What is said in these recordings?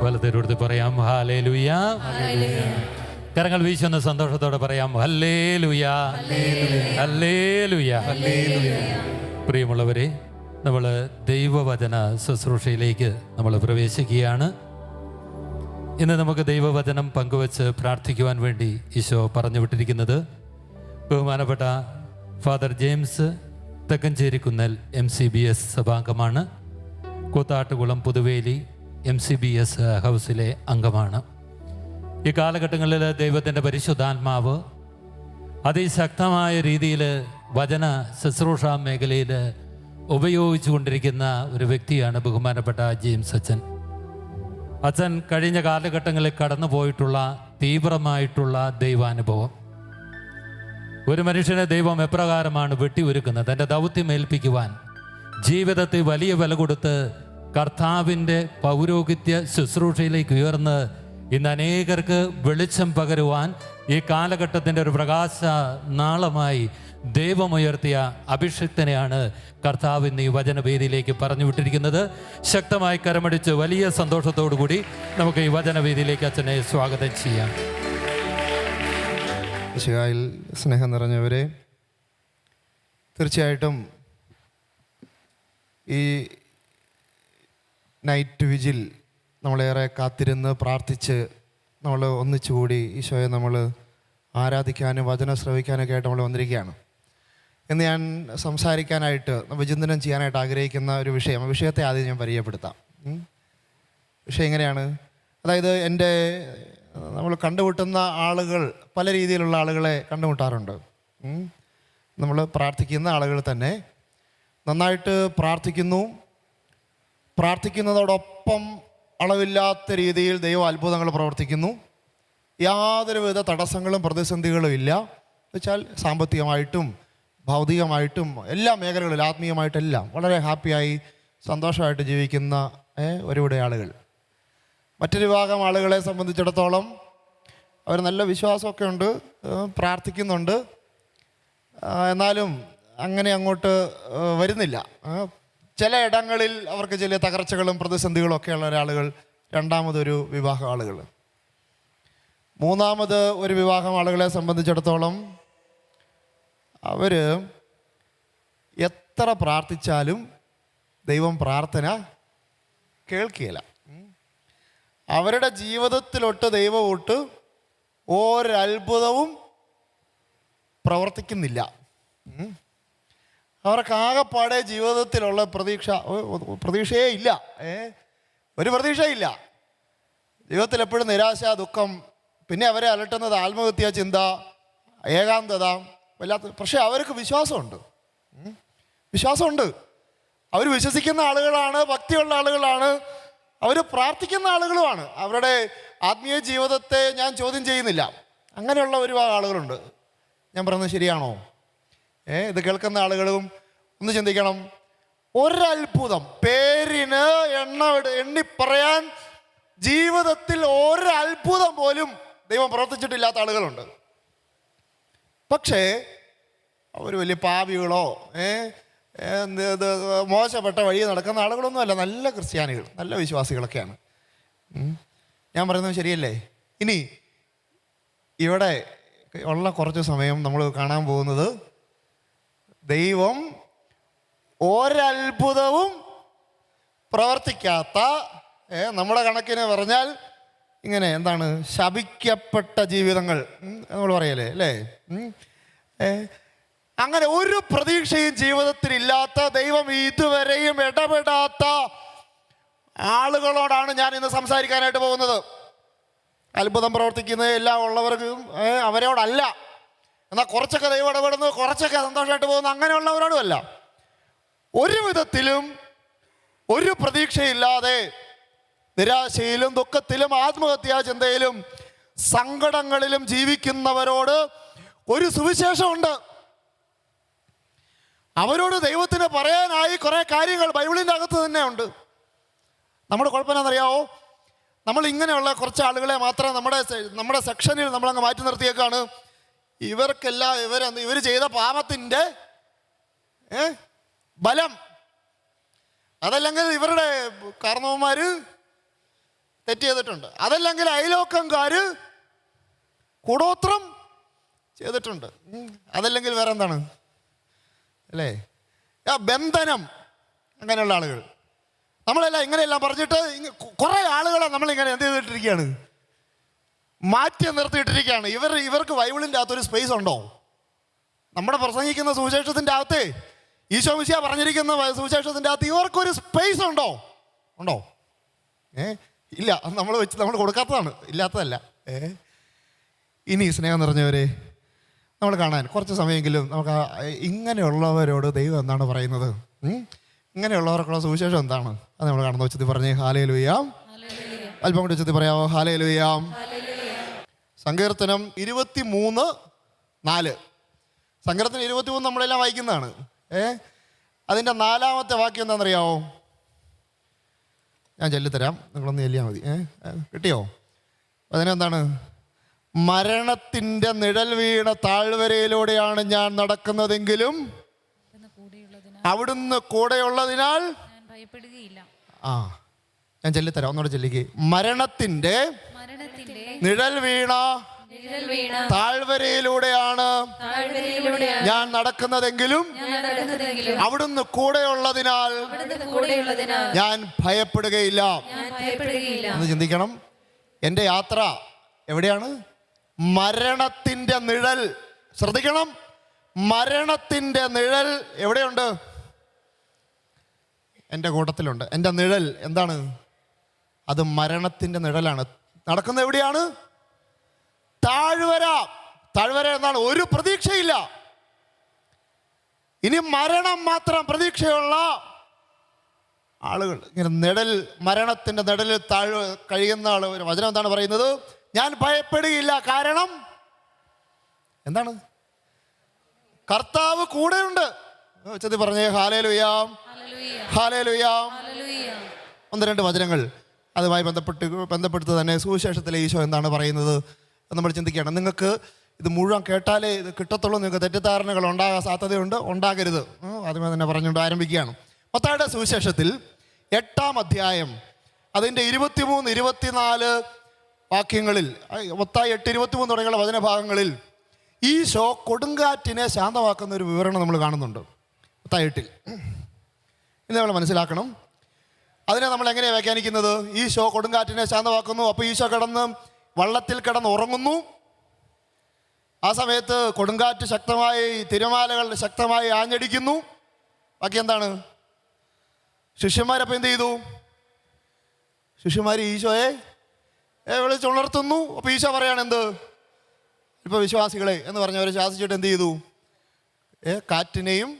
വലത്തേരോടുത്ത് പറയാം ഹല്ലേലൂയ. കരങ്ങൾ വീശുന്ന സന്തോഷത്തോടെ പറയാം ഹല്ലേലൂയ, ഹല്ലേലൂയ. പ്രിയമുള്ളവരെ, നമ്മൾ ദൈവവചന ശുശ്രൂഷയിലേക്ക് നമ്മൾ പ്രവേശിക്കുകയാണ്. ഇന്ന് നമുക്ക് ദൈവവചനം പങ്കുവച്ച് പ്രാർത്ഥിക്കുവാൻ വേണ്ടി ഈശോ പറഞ്ഞു വിട്ടിരിക്കുന്നത് ബഹുമാനപ്പെട്ട ഫാദർ ജെയിംസ് തെക്കഞ്ചേരിക്കുന്നൽ MCBS സഭാംഗമാണ്. കൂത്താട്ടുകുളം പുതുവേലി MCBS ഹൗസിലെ അംഗമാണ്. ഈ കാലഘട്ടങ്ങളിൽ ദൈവത്തിൻ്റെ പരിശുദ്ധാത്മാവ് അതിശക്തമായ രീതിയിൽ വചന ശുശ്രൂഷ മേഖലയിൽ ഉപയോഗിച്ചു കൊണ്ടിരിക്കുന്ന ഒരു വ്യക്തിയാണ് ബഹുമാനപ്പെട്ട ജെയിംസ് അച്ഛൻ. കഴിഞ്ഞ കാലഘട്ടങ്ങളിൽ കടന്നു പോയിട്ടുള്ള തീവ്രമായിട്ടുള്ള ദൈവാനുഭവം, ഒരു മനുഷ്യനെ ദൈവം എപ്രകാരമാണ് വെട്ടിയൊരുക്കുന്നത്, തൻ്റെ ദൗത്യം ഏൽപ്പിക്കുവാൻ ജീവിതത്തെ വലിയ വില കൊടുത്ത് കർത്താവിൻ്റെ പൗരോഹിത്യ ശുശ്രൂഷയിലേക്ക് ഉയർന്ന് ഇന്ന് അനേകർക്ക് വെളിച്ചം പകരുവാൻ ഈ കാലഘട്ടത്തിൻ്റെ ഒരു പ്രകാശ നാളമായി ദൈവമുയർത്തിയ അഭിഷിക്തനെയാണ് കർത്താവ് ഇന്ന് ഈ വചനവേദിയിലേക്ക് പറഞ്ഞു വിട്ടിരിക്കുന്നത്. ശക്തമായി കരമടിച്ച് വലിയ സന്തോഷത്തോടു കൂടി നമുക്ക് ഈ വചനവേദിയിലേക്ക് അച്ഛനെ സ്വാഗതം ചെയ്യാം. ഈശോയിൽ സ്നേഹം നിറഞ്ഞവരെ, തീർച്ചയായിട്ടും ഈ നൈറ്റ് വിജിൽ നമ്മളേറെ കാത്തിരുന്ന് പ്രാർത്ഥിച്ച് നമ്മൾ ഒന്നിച്ചുകൂടി ഈശോയെ നമ്മൾ ആരാധിക്കാനും വചനം ശ്രവിക്കാനൊക്കെ ആയിട്ട് നമ്മൾ വന്നിരിക്കുകയാണ്. ഇന്ന് ഞാൻ സംസാരിക്കാനായിട്ട് വിചിന്തനം ചെയ്യാനായിട്ട് ആഗ്രഹിക്കുന്ന ഒരു വിഷയത്തെ ആദ്യം ഞാൻ പരിചയപ്പെടുത്താം. വിഷയം എങ്ങനെയാണ്? അതായത് നമ്മൾ കണ്ടുമുട്ടുന്ന ആളുകൾ, പല രീതിയിലുള്ള ആളുകളെ കണ്ടുമുട്ടാറുണ്ട്. നമ്മൾ പ്രാർത്ഥിക്കുന്ന ആളുകൾ തന്നെ നന്നായിട്ട് പ്രാർത്ഥിക്കുന്നതോടൊപ്പം അളവില്ലാത്ത രീതിയിൽ ദൈവം അത്ഭുതങ്ങൾ പ്രവർത്തിക്കുന്നു. യാതൊരുവിധ തടസ്സങ്ങളും പ്രതിസന്ധികളും ഇല്ല. വെച്ചാൽ സാമ്പത്തികമായിട്ടും ഭൗതികമായിട്ടും എല്ലാ മേഖലകളിലും ആത്മീയമായിട്ടെല്ലാം വളരെ ഹാപ്പിയായി സന്തോഷമായിട്ട് ജീവിക്കുന്ന ഒരുപാട് ആളുകൾ. മറ്റൊരു വിഭാഗം ആളുകളെ സംബന്ധിച്ചിടത്തോളം അവർ നല്ല വിശ്വാസമൊക്കെ ഉണ്ട്, പ്രാർത്ഥിക്കുന്നുണ്ട്, എന്നാലും അങ്ങനെ അങ്ങോട്ട് വരുന്നില്ല. ചില ഇടങ്ങളിൽ അവർക്ക് ചില തകർച്ചകളും പ്രതിസന്ധികളും ഒക്കെയുള്ള ആളുകൾ രണ്ടാമതൊരു വിഭാഗം ആളുകൾ. മൂന്നാമത് ഒരു വിഭാഗം ആളുകളെ സംബന്ധിച്ചിടത്തോളം അവർ എത്ര പ്രാർത്ഥിച്ചാലും ദൈവം പ്രാർത്ഥന കേൾക്കുകയില്ല. അവരുടെ ജീവിതത്തിലൊട്ട് ദൈവമൊട്ട് ഒരത്ഭുതവും പ്രവർത്തിക്കുന്നില്ല. അവർക്കാകെപ്പാടെ ജീവിതത്തിലുള്ള പ്രതീക്ഷയേ ഇല്ല. ഒരു പ്രതീക്ഷയില്ല. ജീവിതത്തിൽ എപ്പോഴും നിരാശ, ദുഃഖം. പിന്നെ അവരെ അലട്ടുന്നത് ആത്മഹത്യാ ചിന്ത, ഏകാന്തത, വല്ലാത്ത. പക്ഷേ അവർക്ക് വിശ്വാസമുണ്ട്. അവർ വിശ്വസിക്കുന്ന ആളുകളാണ്, ഭക്തിയുള്ള ആളുകളാണ്, അവർ പ്രാർത്ഥിക്കുന്ന ആളുകളുമാണ്. അവരുടെ ആത്മീയ ജീവിതത്തെ ഞാൻ ചോദ്യം ചെയ്യുന്നില്ല. അങ്ങനെയുള്ള ഒരുപാട് ആളുകളുണ്ട്. ഞാൻ പറയുന്നത് ശരിയാണോ? ഇത് കേൾക്കുന്ന ആളുകളും ഒന്ന് ചിന്തിക്കണം. ഒരത്ഭുതം, പേരിന് എണ്ണി പറയാൻ ജീവിതത്തിൽ ഒരത്ഭുതം പോലും ദൈവം പ്രവർത്തിച്ചിട്ടില്ലാത്ത ആളുകളുണ്ട്. പക്ഷേ അവർ വലിയ പാപികളോ മോശപ്പെട്ട വഴി നടക്കുന്ന ആളുകളൊന്നുമല്ല. നല്ല ക്രിസ്ത്യാനികൾ, നല്ല വിശ്വാസികളൊക്കെയാണ്. ഞാൻ പറയുന്നത് ശരിയല്ലേ? ഇനി ഇവിടെ ഉള്ള കുറച്ച് സമയം നമ്മൾ കാണാൻ പോകുന്നത് ദൈവം ഒരത്ഭുതവും പ്രവർത്തിക്കാത്ത, നമ്മുടെ കണക്കിന് പറഞ്ഞാൽ ഇങ്ങനെ എന്താണ്, ശപിക്കപ്പെട്ട ജീവിതങ്ങൾ നമ്മൾ പറയല്ലേ അല്ലേ? അങ്ങനെ ഒരു പ്രതീക്ഷയും ജീവിതത്തിൽ ഇല്ലാത്ത, ദൈവം ഇതുവരെയും ഇടപെടാത്ത ആളുകളോടാണ് ഞാൻ ഇന്ന് സംസാരിക്കാനായിട്ട് പോകുന്നത്. അത്ഭുതം പ്രവർത്തിക്കുന്ന എല്ലാം ഉള്ളവർക്കും അവരോടല്ല. എന്നാൽ കുറച്ചൊക്കെ ദൈവം ഇടപെടുന്നു, കുറച്ചൊക്കെ സന്തോഷമായിട്ട് പോകുന്നു, അങ്ങനെയുള്ളവരോടുമല്ല. ഒരു വിധത്തിലും ഒരു പ്രതീക്ഷയില്ലാതെ നിരാശയിലും ദുഃഖത്തിലും ആത്മഹത്യാ ചിന്തയിലും സങ്കടങ്ങളിലും ജീവിക്കുന്നവരോട് ഒരു സുവിശേഷമുണ്ട്. അവരോട് ദൈവത്തിന് പറയാനായി കുറേ കാര്യങ്ങൾ ബൈബിളിൻ്റെ അകത്ത് തന്നെ ഉണ്ട്. നമ്മുടെ കുഴപ്പമെന്നറിയാവോ? നമ്മൾ ഇങ്ങനെയുള്ള കുറച്ച് ആളുകളെ മാത്രം നമ്മുടെ സെക്ഷനിൽ നമ്മളങ്ങ് മാറ്റി നിർത്തിയേക്കാണ്. ഇവർക്കെല്ലാം ഇവർ ചെയ്ത പാപത്തിൻ്റെ ബലം, അതല്ലെങ്കിൽ ഇവരുടെ കാരണവന്മാർ തെറ്റ് ചെയ്തിട്ടുണ്ട്. അതല്ലെങ്കിൽ അയലോക്കംകാർ കൂടോത്രം ചെയ്തിട്ടുണ്ട്. അതല്ലെങ്കിൽ വേറെ എന്താണ് അല്ലേ, ബന്ധനം, അങ്ങനെയുള്ള ആളുകൾ. നമ്മളെല്ലാം ഇങ്ങനെയെല്ലാം പറഞ്ഞിട്ട് കുറേ ആളുകളെ നമ്മളിങ്ങനെ എന്ത് ചെയ്തിട്ടിരിക്കുകയാണ്, മാറ്റി നിർത്തിയിട്ടിരിക്കുകയാണ്. ഇവർക്ക് ബൈബിളിൻ്റെ അകത്തൊരു സ്പേസ് ഉണ്ടോ? നമ്മുടെ പ്രസംഗിക്കുന്ന സുവിശേഷത്തിൻ്റെ അകത്ത്, ഈശോ മിശിഹ പറഞ്ഞിരിക്കുന്ന സുവിശേഷത്തിൻ്റെ അകത്ത് ഇവർക്കൊരു സ്പേസ് ഉണ്ടോ? ഇല്ല. നമ്മൾ കൊടുക്കാത്തതാണ്, ഇല്ലാത്തതല്ല. ഇനി സ്നേഹം നിറഞ്ഞവരെ, നമ്മൾ കാണാൻ കുറച്ച് സമയമെങ്കിലും നമുക്ക് ഇങ്ങനെയുള്ളവരോട് ദൈവം എന്താണ് പറയുന്നത്, ഇങ്ങനെയുള്ളവർക്കുള്ള സുവിശേഷം എന്താണ്, അത് നമ്മൾ കാണുന്ന ഉച്ചത്തിൽ പറഞ്ഞേ ഹല്ലേലൂയ. അല്പം കൂടി ഉച്ചത്തിൽ പറയാമോ? ഹല്ലേലൂയ. സങ്കീർത്തനം 23:4. സങ്കീർത്തനം 23 നമ്മളെല്ലാം വായിക്കുന്നതാണ്. അതിൻ്റെ 4-ാമത്തെ വാക്യം എന്താണെന്നറിയാമോ? ഞാൻ ചൊല്ലിത്തരാം, നിങ്ങളൊന്ന് ചൊല്ലിയാൽ മതി. കിട്ടിയോ? അതിനെന്താണ്? മരണത്തിൻ്റെ നിഴൽ വീണ താഴ്വരയിലൂടെയാണ് ഞാൻ നടക്കുന്നതെങ്കിലും അവിടുന്ന് കൂടെയുള്ളതിനാൽ ഞാൻ ചൊല്ലിത്തരാം, ഒന്നുകൂടെ ചൊല്ലിക്ക്. മരണത്തിൻ്റെ നിഴൽ വീണ താഴ്വരയിലൂടെയാണ് ഞാൻ നടക്കുന്നതെങ്കിലും അവിടുന്ന് കൂടെയുള്ളതിനാൽ ഞാൻ ഭയപ്പെടുകയില്ല. എന്ന് ചിന്തിക്കണം. എൻ്റെ യാത്ര എവിടെയാണ്? മരണത്തിൻ്റെ നിഴൽ. ശ്രദ്ധിക്കണം, മരണത്തിൻ്റെ നിഴൽ എവിടെയുണ്ട്? എൻ്റെ കൂട്ടത്തിലുണ്ട്. എൻ്റെ നിഴൽ എന്താണ്? അത് മരണത്തിൻ്റെ നിഴലാണ്. നടക്കുന്നത് എവിടെയാണ്? താഴ്വര. താഴ്വര എന്താണ്? ഒരു പ്രതീക്ഷയില്ല. ഇനി മരണം മാത്രം പ്രതീക്ഷയുള്ള ആളുകൾ, ഇങ്ങനെ നിഴൽ, മരണത്തിൻ്റെ നിഴലിൽ കഴിയുന്ന ആൾ. ഒരു വചനം എന്താണ് പറയുന്നത്? ഞാൻ ഭയപ്പെടുകയില്ല. കാരണം എന്താണ്? കർത്താവ് കൂടെയുണ്ട്. ഉച്ചത്തിൽ പറഞ്ഞേ ഹല്ലേലൂയ, ഹല്ലേലൂയ. 1-2 വചനങ്ങൾ അതുമായി ബന്ധപ്പെട്ട് തന്നെ സുവിശേഷത്തിലെ ഈശോ എന്താണ് പറയുന്നത് നമ്മൾ ചിന്തിക്കണം. നിങ്ങൾക്ക് ഇത് മുഴുവൻ കേട്ടാലേ ഇത് കിട്ടത്തുള്ളൂ. നിങ്ങൾക്ക് തെറ്റിദ്ധാരണകൾ ഉണ്ടാകാൻ സാധ്യതയുണ്ട്, ഉണ്ടാകരുത്. ആദ്യമേ തന്നെ പറഞ്ഞുകൊണ്ട് ആരംഭിക്കുകയാണ്. മത്തായിയുടെ സുവിശേഷത്തിൽ 8-ാം അധ്യായം അതിൻ്റെ 23-24 വാക്യങ്ങളിൽ, മത്തായി 8:23 തുടങ്ങിയുള്ള വചനഭാഗങ്ങളിൽ ഈശോ കൊടുങ്കാറ്റിനെ ശാന്തമാക്കുന്ന ഒരു വിവരണം നമ്മൾ കാണുന്നുണ്ട്. മത്തായി 8 ഇന്ന് നമ്മൾ മനസ്സിലാക്കണം. അതിനെ നമ്മൾ എങ്ങനെയാണ് വ്യാഖ്യാനിക്കുന്നത്? ഈശോ കൊടുങ്കാറ്റിനെ ശാന്തമാക്കുന്നു. അപ്പോൾ ഈശോ വള്ളത്തിൽ കിടന്ന് ഉറങ്ങുന്നു. ആ സമയത്ത് കൊടുങ്കാറ്റ് ശക്തമായി, തിരമാലകൾ ശക്തമായി ആഞ്ഞടിക്കുന്നു. ബാക്കി എന്താണ്? ശിഷ്യന്മാരപ്പോൾ എന്ത് ചെയ്തു? ശിഷ്യന്മാർ ഈശോയെ വിളിച്ചുണർത്തുന്നു. അപ്പോൾ ഈശോ പറയാണ് എന്ത്? ഇപ്പോൾ വിശ്വാസികളെ എന്ന് പറഞ്ഞവരെ ശാസിച്ചിട്ട് എന്ത് ചെയ്തു? കാറ്റിനെയും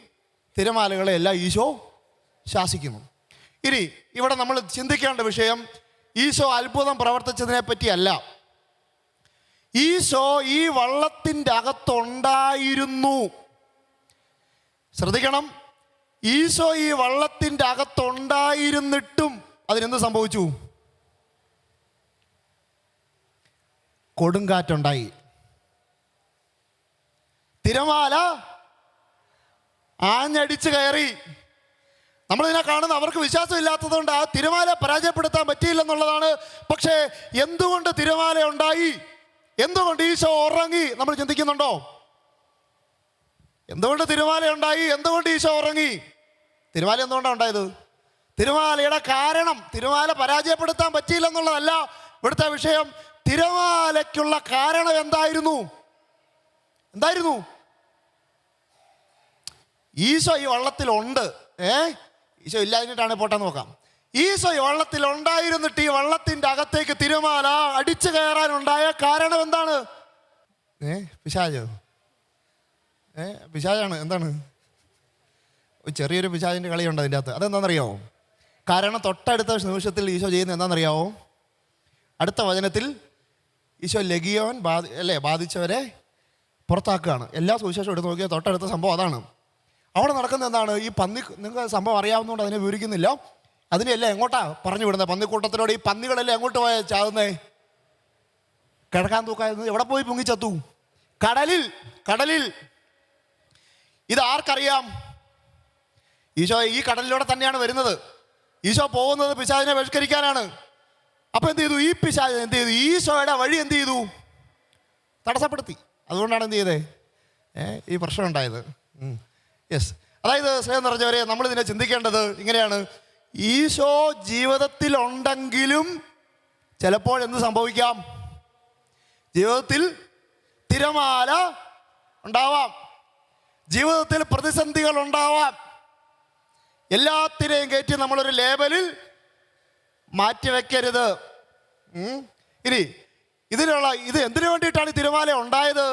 തിരമാലകളെ എല്ലാം ഈശോ ശാസിക്കുന്നു. ഇനി ഇവിടെ നമ്മൾ ചിന്തിക്കേണ്ട വിഷയം ഈശോ അത്ഭുതം പ്രവർത്തിച്ചതിനെ പറ്റിയല്ല. ഈശോ ഈ വള്ളത്തിൻ്റെ അകത്തുണ്ടായിരുന്നു. ശ്രദ്ധിക്കണം, ഈശോ ഈ വള്ളത്തിൻ്റെ അകത്തുണ്ടായിരുന്നിട്ടും അതിനെന്ത് സംഭവിച്ചു? കൊടുങ്കാറ്റുണ്ടായി, തിരമാല ആഞ്ഞടിച്ച് കയറി. നമ്മളിതിനെ കാണുന്ന അവർക്ക് വിശ്വാസമില്ലാത്തതുകൊണ്ട് ആ തിരമാല പരാജയപ്പെടുത്താൻ പറ്റിയില്ലെന്നുള്ളതാണ്. പക്ഷേ എന്തുകൊണ്ട് തിരമാല ഉണ്ടായി? എന്തുകൊണ്ട് ഈശോ ഉറങ്ങി? നമ്മൾ ചിന്തിക്കുന്നുണ്ടോ? എന്തുകൊണ്ട് തിരമാല ഉണ്ടായി? എന്തുകൊണ്ട് ഈശോ ഉറങ്ങി? തിരമാല എന്തുകൊണ്ടാണ് ഉണ്ടായത്? തിരമാലയുടെ കാരണം, തിരമാല പരാജയപ്പെടുത്താൻ പറ്റിയില്ലെന്നുള്ളതല്ല ഇവിടുത്തെ വിഷയം. തിരമാലയ്ക്കുള്ള കാരണം എന്തായിരുന്നു? ഈശോ ഈ വള്ളത്തിലുണ്ട്. ഈശോ ഇല്ലാതിട്ടാണ് പോട്ടെന്ന് നോക്കാം. ഈശോ ഈ വള്ളത്തിൽ ഉണ്ടായിരുന്നിട്ട് ഈ വള്ളത്തിൻ്റെ അകത്തേക്ക് തിരമാല അടിച്ചു കയറാനുണ്ടായ കാരണം എന്താണ്? പിശാചാണ്. എന്താണ്? ചെറിയൊരു പിശാചിൻ്റെ കളിയുണ്ട് അതിൻ്റെ അകത്ത്. അതെന്താണെന്നറിയാമോ? കാരണം തൊട്ടടുത്ത നിമിഷത്തിൽ ഈശോ ചെയ്യുന്നത് എന്താണെന്നറിയാമോ? അടുത്ത വചനത്തിൽ ഈശോ ലഗിയോൻ ബാധിച്ചവരെ പുറത്താക്കുകയാണ്. എല്ലാ സുവിശേഷം എടുത്ത് നോക്കിയാൽ തൊട്ടടുത്ത സംഭവം അതാണ്. അവിടെ നടക്കുന്നത് എന്താണ്? ഈ പന്നി, നിങ്ങൾക്ക് സംഭവം അറിയാവുന്നതുകൊണ്ട് അതിനെ വിവരിക്കുന്നില്ല. അതിനെല്ലാം എങ്ങോട്ടാ പറഞ്ഞു വിടുന്നത്? പന്നിക്കൂട്ടത്തിലൂടെ. ഈ പന്നികളെല്ലാം എങ്ങോട്ട് പോയാ ചാകുന്നേ? കിടക്കാൻ തൂക്കായിരുന്നു. എവിടെ പോയി പൊങ്ങിച്ചത്തു? കടലിൽ. ഇത് ആർക്കറിയാം? ഈശോ ഈ കടലിലൂടെ തന്നെയാണ് വരുന്നത്. ഈശോ പോകുന്നത് പിശാചിനെ ബഹിഷ്കരിക്കാനാണ്. അപ്പൊ എന്ത് ചെയ്തു? ഈ പിശാച് എന്ത് ചെയ്തു? ഈശോയുടെ വഴി എന്ത് ചെയ്തു? തടസ്സപ്പെടുത്തി. അതുകൊണ്ടാണ് എന്ത് ചെയ്തേ ഈ പ്രശ്നം ഉണ്ടായത്. യെസ്. അതായത് സ്നേഹം നിറഞ്ഞവരെ, നമ്മളിതിനെ ചിന്തിക്കേണ്ടത് ഇങ്ങനെയാണ്. ഈശോ ജീവിതത്തിലുണ്ടെങ്കിലും ചിലപ്പോൾ എന്ത് സംഭവിക്കാം? ജീവിതത്തിൽ തിരമാല ഉണ്ടാവാം, ജീവിതത്തിൽ പ്രതിസന്ധികൾ ഉണ്ടാവാം. എല്ലാത്തിനെയും കയറ്റി നമ്മളൊരു ലേബലിൽ മാറ്റിവെക്കരുത്. ഇനി ഇത് എന്തിനു വേണ്ടിയിട്ടാണ് ഈ തിരമാല ഉണ്ടായത്?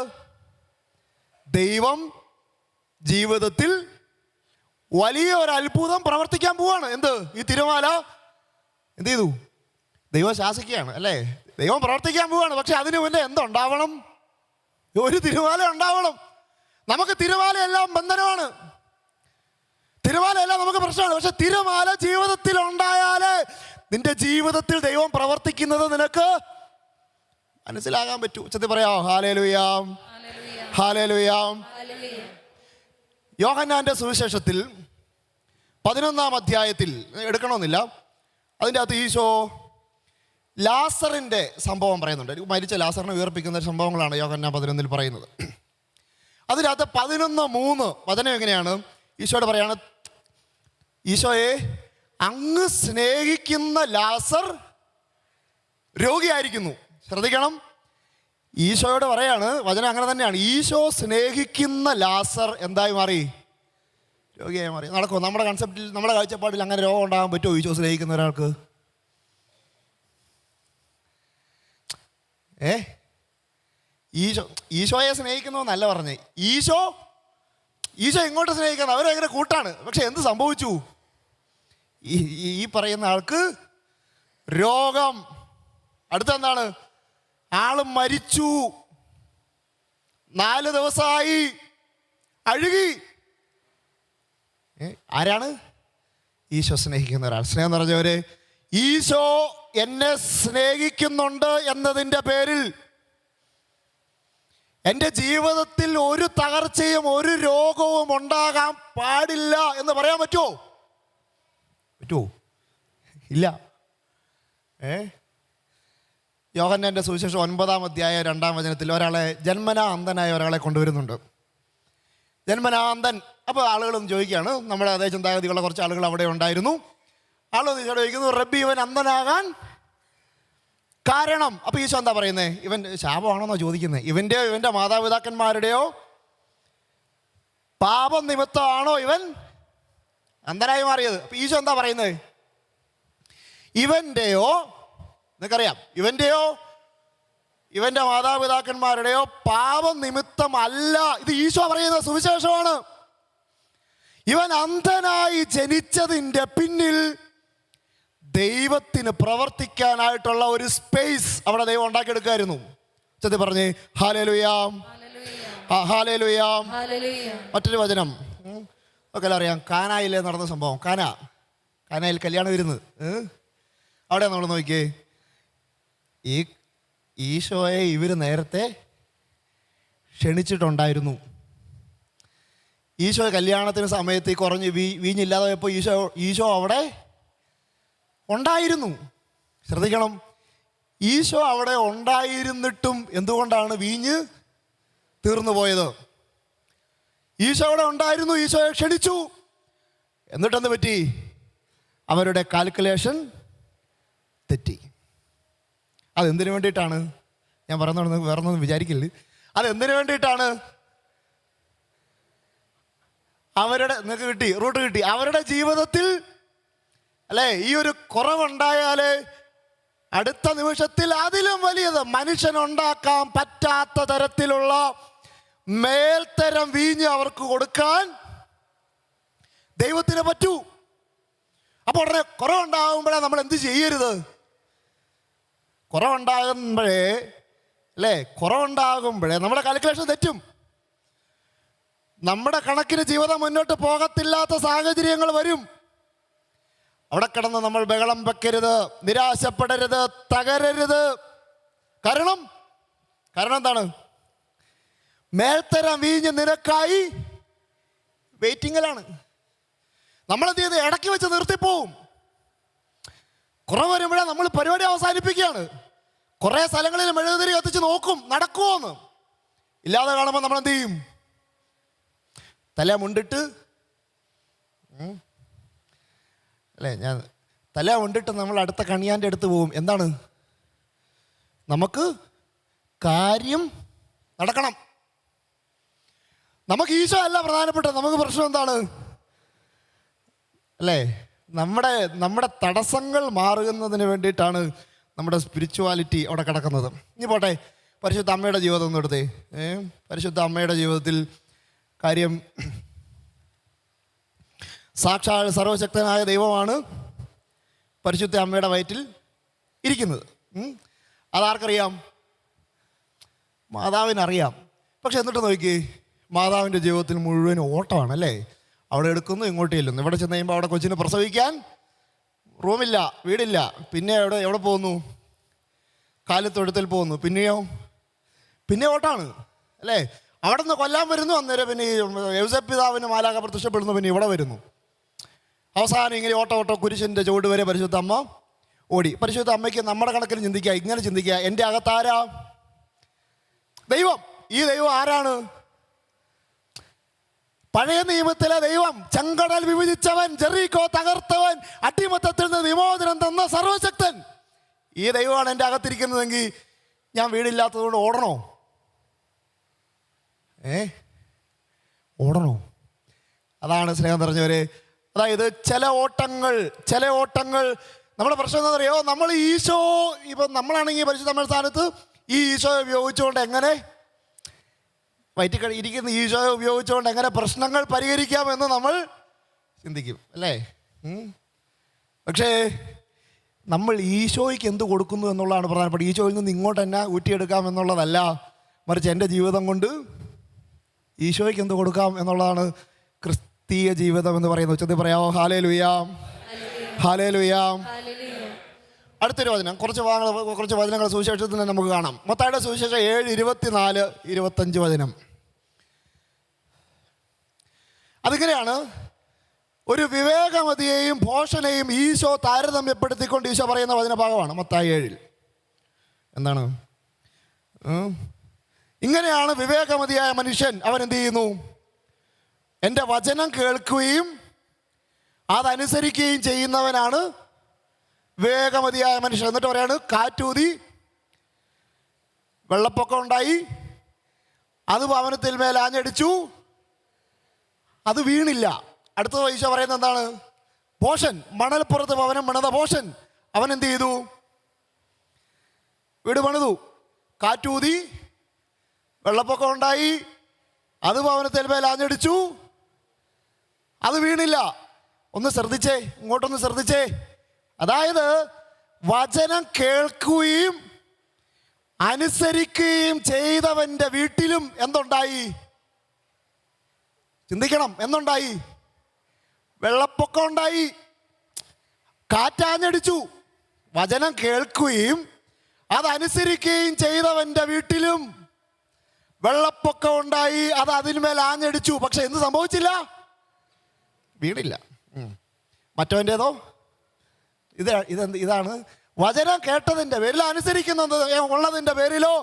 ദൈവം ജീവിതത്തിൽ വലിയ ഒരു അത്ഭുതം പ്രവർത്തിക്കാൻ പോവാണ്. എന്ത്? ഈ തിരമാല എന്ത് ചെയ്തു? ദൈവം ശാസിക്കുകയാണ്, അല്ലേ? ദൈവം പ്രവർത്തിക്കാൻ പോവാണ്. പക്ഷെ അതിനു മുന്നേ എന്തുണ്ടാവണം? ഒരു തിരമാല ഉണ്ടാവണം. നമുക്ക് തിരമാലയെല്ലാം ബന്ധനമാണ്, തിരമാലയെല്ലാം നമുക്ക് പ്രശ്നമാണ്. പക്ഷെ തിരമാല ജീവിതത്തിൽ ഉണ്ടായാലേ നിന്റെ ജീവിതത്തിൽ ദൈവം പ്രവർത്തിക്കുന്നത് നിനക്ക് മനസ്സിലാകാൻ പറ്റൂ. ഉച്ചത്തിൽ പറയാം ഹല്ലേലൂയ, ഹല്ലേലൂയ. യോഹന്നാന്റെ സുവിശേഷത്തിൽ 11-ാം അധ്യായത്തിൽ എടുക്കണമെന്നില്ല, അതിൻ്റെ അകത്ത് ഈശോ ലാസറിൻ്റെ സംഭവം പറയുന്നുണ്ട്. മരിച്ച ലാസറിനെ ഉയർപ്പിക്കുന്ന സംഭവങ്ങളാണ് യോഹന്നാൻ 11-ൽ പറയുന്നത്. അതിനകത്ത് 11:3 വചനം എങ്ങനെയാണ്? ഈശോയോട് പറയാണ്, ഈശോയെ അങ്ങ് സ്നേഹിക്കുന്ന ലാസർ രോഗിയായിരിക്കുന്നു. ശ്രദ്ധിക്കണം, ഈശോയോട് പറയാണ്, വചനം അങ്ങനെ തന്നെയാണ്. ഈശോ സ്നേഹിക്കുന്ന ലാസർ എന്തായി മാറി? രോഗിയായി മാറി. നടക്കുമോ? നമ്മുടെ കൺസെപ്റ്റിൽ, നമ്മുടെ കാഴ്ചപ്പാടിൽ അങ്ങനെ രോഗം ഉണ്ടാകാൻ പറ്റുമോ ഈശോ സ്നേഹിക്കുന്ന ഒരാൾക്ക്? ഈശോയെ സ്നേഹിക്കുന്നു എന്നല്ല പറഞ്ഞേ. ഈശോ ഇങ്ങോട്ട് സ്നേഹിക്കുന്നത്, അവരെങ്ങനെ കൂട്ടാണ്. പക്ഷെ എന്ത് സംഭവിച്ചു? ഈ പറയുന്ന ആൾക്ക് രോഗം. അടുത്തെന്താണ്? ആള് മരിച്ചു, 4 ദിവസമായി, അഴുകി. ആരാണ്? ഈശോ സ്നേഹിക്കുന്ന ഒരാൾ. സ്നേഹം നിറഞ്ഞവരെ, ഈശോ എന്നെ സ്നേഹിക്കുന്നുണ്ട് എന്നതിൻ്റെ പേരിൽ എൻ്റെ ജീവിതത്തിൽ ഒരു തകർച്ചയും ഒരു രോഗവും ഉണ്ടാകാൻ പാടില്ല എന്ന് പറയാൻ പറ്റുമോ? ഇല്ല. യോഹന്നാന്റെ സുവിശേഷം 9-ാം അധ്യായം 2-ാം വചനത്തിൽ ഒരാളെ, ജന്മനാ അന്ധനായ ഒരാളെ കൊണ്ടുവരുന്നുണ്ട്. ജന്മനാ അന്ധൻ. അപ്പോൾ ആളുകളൊന്നും ചോദിക്കുകയാണ്, നമ്മുടെ അതേ ചിന്താഗതികളുള്ള കുറച്ച് ആളുകൾ അവിടെ ഉണ്ടായിരുന്നു. ആളൊന്ന് ചോദിക്കുന്നു, റബ്ബി ഇവൻ അന്ധനാകാൻ കാരണം? അപ്പോൾ ഈശോ എന്താ പറയുന്നത്? ഇവൻ ശാപമാണെന്നോ ചോദിക്കുന്നത്? ഇവൻ്റെ മാതാപിതാക്കന്മാരുടെയോ പാപം നിമിത്തമാണോ ഇവൻ അന്ധനായി മാറിയത്? അപ്പോൾ ഈശോ എന്താ പറയുന്നത്? ഇവൻ്റെയോ, നിനക്കറിയാം, ഇവൻ്റെ മാതാപിതാക്കന്മാരുടെയോ പാപം നിമിത്തമല്ല. ഇത് ഈശോ പറയുന്ന സുവിശേഷമാണ്. ഇവൻ അന്ധനായി ജനിച്ചതിൻ്റെ പിന്നിൽ ദൈവത്തിന് പ്രവർത്തിക്കാനായിട്ടുള്ള ഒരു സ്പേസ് അവിടെ ദൈവം ഉണ്ടാക്കിയെടുക്കായിരുന്നു. ചെത്തി പറഞ്ഞേ ഹല്ലേലൂയ, ഹല്ലേലൂയ. മറ്റൊരു വചനം ഒക്കെ അറിയാം, കാനായിലെ നടന്ന സംഭവം. കാനായിൽ കല്യാണം വരുന്നത്, അവിടെ നമ്മൾ നോക്കിയേ. ഈശോയെ ഇവർ നേരത്തെ ക്ഷണിച്ചിട്ടുണ്ടായിരുന്നു. ഈശോ കല്യാണത്തിന് സമയത്ത് കുറഞ്ഞ് വീഞ്ഞില്ലാതെ പോയപ്പോൾ ഈശോ അവിടെ ഉണ്ടായിരുന്നു. ശ്രദ്ധിക്കണം, ഈശോ അവിടെ ഉണ്ടായിരുന്നിട്ടും എന്തുകൊണ്ടാണ് വീഞ്ഞ് തീർന്നു പോയത്? ഈശോ അവിടെ ഉണ്ടായിരുന്നു, ഈശോയെ ക്ഷണിച്ചു, എന്നിട്ടെന്ത് പറ്റി? അവരുടെ കാൽക്കുലേഷൻ തെറ്റി. അതെന്തിനു വേണ്ടിയിട്ടാണ്? ഞാൻ പറഞ്ഞോളൂ, വേറൊന്നും വിചാരിക്കില്ല. അതെന്തിനു വേണ്ടിയിട്ടാണ്? നിങ്ങൾക്ക് കിട്ടി, റൂട്ട് കിട്ടി. അവരുടെ ജീവിതത്തിൽ അല്ലേ ഈ ഒരു കുറവുണ്ടായാലേ അടുത്ത നിമിഷത്തിൽ അതിലും വലിയത് മനുഷ്യനുണ്ടാക്കാൻ പറ്റാത്ത തരത്തിലുള്ള മേൽത്തരം വീഞ്ഞ് അവർക്ക് കൊടുക്കാൻ ദൈവത്തിന് പറ്റൂ. അപ്പോൾ ഉടനെ കുറവുണ്ടാകുമ്പോഴേ നമ്മൾ എന്ത് ചെയ്യരുത്? കുറവുണ്ടാകുമ്പോഴേ നമ്മുടെ കാൽക്കുലേഷൻ തെറ്റും. നമ്മുടെ കണക്കിന് ജീവിതം മുന്നോട്ട് പോകത്തില്ലാത്ത സാഹചര്യങ്ങൾ വരും. അവിടെ കിടന്ന് നമ്മൾ ബഹളം വെക്കരുത്, നിരാശപ്പെടരുത്, തകരരുത്. കാരണം എന്താണ്? മേൽത്തരം വീഞ്ഞ് നിനക്കായി വെയിറ്റിങ്ങിലാണ്. നമ്മളെന്ത് ചെയ്ത് ഇടയ്ക്ക് വെച്ച് നിർത്തിപ്പോവും. കുറവ് വരുമ്പോഴേ നമ്മൾ പരിപാടി അവസാനിപ്പിക്കുകയാണ്. കുറേ സ്ഥലങ്ങളിൽ മെഴുകുതിരി കത്തിച്ച് നോക്കും നടക്കുമോ എന്ന്. ഇല്ലാതെ കാണുമ്പോൾ നമ്മൾ എന്ത് ചെയ്യും? തല മുണ്ടിട്ട് അല്ലേ, ഞാൻ തല കൊണ്ടിട്ട് നമ്മൾ അടുത്ത കണിയാൻ്റെ അടുത്ത് പോകും. എന്താണ്? നമുക്ക് കാര്യം നടക്കണം. നമുക്ക് ഈശോ അല്ല പ്രധാനപ്പെട്ടത്. നമുക്ക് പ്രശ്നം എന്താണ് അല്ലേ? നമ്മുടെ തടസ്സങ്ങൾ മാറുന്നതിന് വേണ്ടിയിട്ടാണ് നമ്മുടെ സ്പിരിച്വാലിറ്റി അവിടെ കിടക്കുന്നത്. ഇനി പോട്ടെ, പരിശുദ്ധ അമ്മയുടെ ജീവിതം ഒന്ന് എടുത്തേ. പരിശുദ്ധ അമ്മയുടെ ജീവിതത്തിൽ കാര്യം സാക്ഷാൽ സർവശക്തനായ ദൈവമാണ് പരിശുദ്ധ അമ്മയുടെ വയറ്റിൽ ഇരിക്കുന്നത്. അതാർക്കറിയാം? മാതാവിനറിയാം. പക്ഷെ എന്നിട്ട് നോക്കി, മാതാവിൻ്റെ ജീവിതത്തിൽ മുഴുവൻ ഓട്ടമാണ് അല്ലേ? അവിടെ എടുക്കുന്നു, ഇങ്ങോട്ട് ചെല്ലുന്നു. ഇവിടെ ചെന്ന് കഴിയുമ്പോൾ അവിടെ കൊച്ചിന് പ്രസവിക്കാൻ റൂമില്ല, വീടില്ല. പിന്നെ എവിടെ പോകുന്നു? കാലിത്തൊഴുത്തിൽ പോകുന്നു. പിന്നെ ഓട്ടാണ് അല്ലേ? അവിടെ നിന്ന് കൊല്ലാൻ വരുന്നു. അന്നേരം പിന്നെ യൗസേപ്പ് പിതാവിന് മാലാഖ പ്രത്യക്ഷപ്പെടുന്നു. പിന്നെ ഇവിടെ വരുന്നു. അവസാനം ഇങ്ങനെ ഓട്ടോ കുരിശിൻ്റെ ചുവട് വരെ പരിശുദ്ധ അമ്മ ഓടി. പരിശുദ്ധ അമ്മയ്ക്ക് നമ്മുടെ കണക്കിന് ചിന്തിക്കുക, ഇങ്ങനെ ചിന്തിക്കുക, എൻ്റെ അകത്താരാ? ദൈവം. ഈ ദൈവം ആരാണ്? പഴയ നിയമത്തിലെ ദൈവം, ചെങ്കടൽ വിഭജിച്ചവൻ, ജെറിക്കോ തകർത്തവൻ, അടിമത്തത്തിൽ നിന്ന് വിമോചനം തന്ന സർവശക്തൻ. ഈ ദൈവമാണ് എൻ്റെ അകത്തിരിക്കുന്നതെങ്കിൽ ഞാൻ വീടില്ലാത്തതുകൊണ്ട് ഓടണോ? ഓടണോ? അതാണ് സ്നേഹം നിറഞ്ഞവരെ. അതായത് ചില ഓട്ടങ്ങൾ നമ്മുടെ പ്രശ്നം എന്താ പറയുക? നമ്മൾ ഈശോ, ഇപ്പം നമ്മളാണെങ്കിൽ പരിശുദ്ധ നമ്മുടെ സ്ഥാനത്ത് ഈ ഈശോയെ ഉപയോഗിച്ചുകൊണ്ട് എങ്ങനെ ഇരിക്കുന്ന ഈശോയെ ഉപയോഗിച്ചുകൊണ്ട് എങ്ങനെ പ്രശ്നങ്ങൾ പരിഹരിക്കാമെന്ന് നമ്മൾ ചിന്തിക്കും അല്ലേ? പക്ഷേ നമ്മൾ ഈശോയ്ക്ക് എന്ത് കൊടുക്കുന്നു എന്നുള്ളതാണ് പ്രധാനപ്പെട്ട. ഈശോയിൽ നിന്ന് ഇങ്ങോട്ട് തന്നെ ഊറ്റിയെടുക്കാം എന്നുള്ളതല്ല, മറിച്ച് എൻ്റെ ജീവിതം കൊണ്ട് ഈശോയ്ക്ക് എന്ത് കൊടുക്കാം എന്നുള്ളതാണ് ക്രിസ്തീയ ജീവിതം എന്ന് പറയുന്നത്. ഉച്ചത്തിൽ പറയാമോ? ഹല്ലേലൂയാ, ഹല്ലേലൂയാ. അടുത്തൊരു വചനം, കുറച്ച് വചനങ്ങൾ സുവിശേഷത്തിൽ തന്നെ നമുക്ക് കാണാം. മത്തായിയുടെ സുവിശേഷം 7:24-25 വചനം. അതിങ്ങനെയാണ്: ഒരു വിവേകമതിയെയും ഭോഷനെയും ഈശോ താരതമ്യപ്പെടുത്തിക്കൊണ്ട് ഈശോ പറയുന്ന വചനഭാഗമാണ് മത്തായി 7. എന്താണ്? ഇങ്ങനെയാണ് വിവേകമതിയായ മനുഷ്യൻ. അവൻ എന്ത് ചെയ്യുന്നു? എൻ്റെ വചനം കേൾക്കുകയും അതനുസരിക്കുകയും ചെയ്യുന്നവനാണ് വിവേകമതിയായ മനുഷ്യൻ. എന്നിട്ട് പറയാണ്, കാറ്റൂതി വെള്ളപ്പൊക്കം ഉണ്ടായി, അത് ഭവനത്തിൽ മേൽ ആഞ്ഞടിച്ചു, അത് വീണില്ല. അടുത്ത ഈശോ പറയുന്നത് എന്താണ്? ഭോഷൻ, മണൽപ്പുറത്ത് ഭവനം പണിത ഭോഷൻ, അവൻ എന്ത് ചെയ്തു? വീട് പണിതു, കാറ്റൂതി വെള്ളപ്പൊക്കം ഉണ്ടായി, അത് ഭവനത്തിൽ മേൽ ആഞ്ഞടിച്ചു, അത് വീണില്ല. ഒന്ന് ശ്രദ്ധിച്ചേ, ഇങ്ങോട്ടൊന്ന് ശ്രദ്ധിച്ചേ. അതായത് വചനം കേൾക്കുകയും അനുസരിക്കുകയും ചെയ്തവൻ്റെ വീട്ടിലും എന്തുണ്ടായി? ചിന്തിക്കണം, എന്തുണ്ടായി? വെള്ളപ്പൊക്കം ഉണ്ടായി, കാറ്റാഞ്ഞടിച്ചു. വചനം കേൾക്കുകയും അതനുസരിക്കുകയും ചെയ്തവൻ്റെ വീട്ടിലും വെള്ളപ്പൊക്കം ഉണ്ടായി, അത് അതിന്മേൽ ആഞ്ഞടിച്ചു. പക്ഷെ എന്ത് സംഭവിച്ചില്ല? വീണില്ല. മറ്റവൻ്റേതോ? ഇതാണ് വചനം കേട്ടതിൻ്റെ പേരിൽ, അനുസരിക്കുന്നത് ഉള്ളതിൻ്റെ പേരിലോ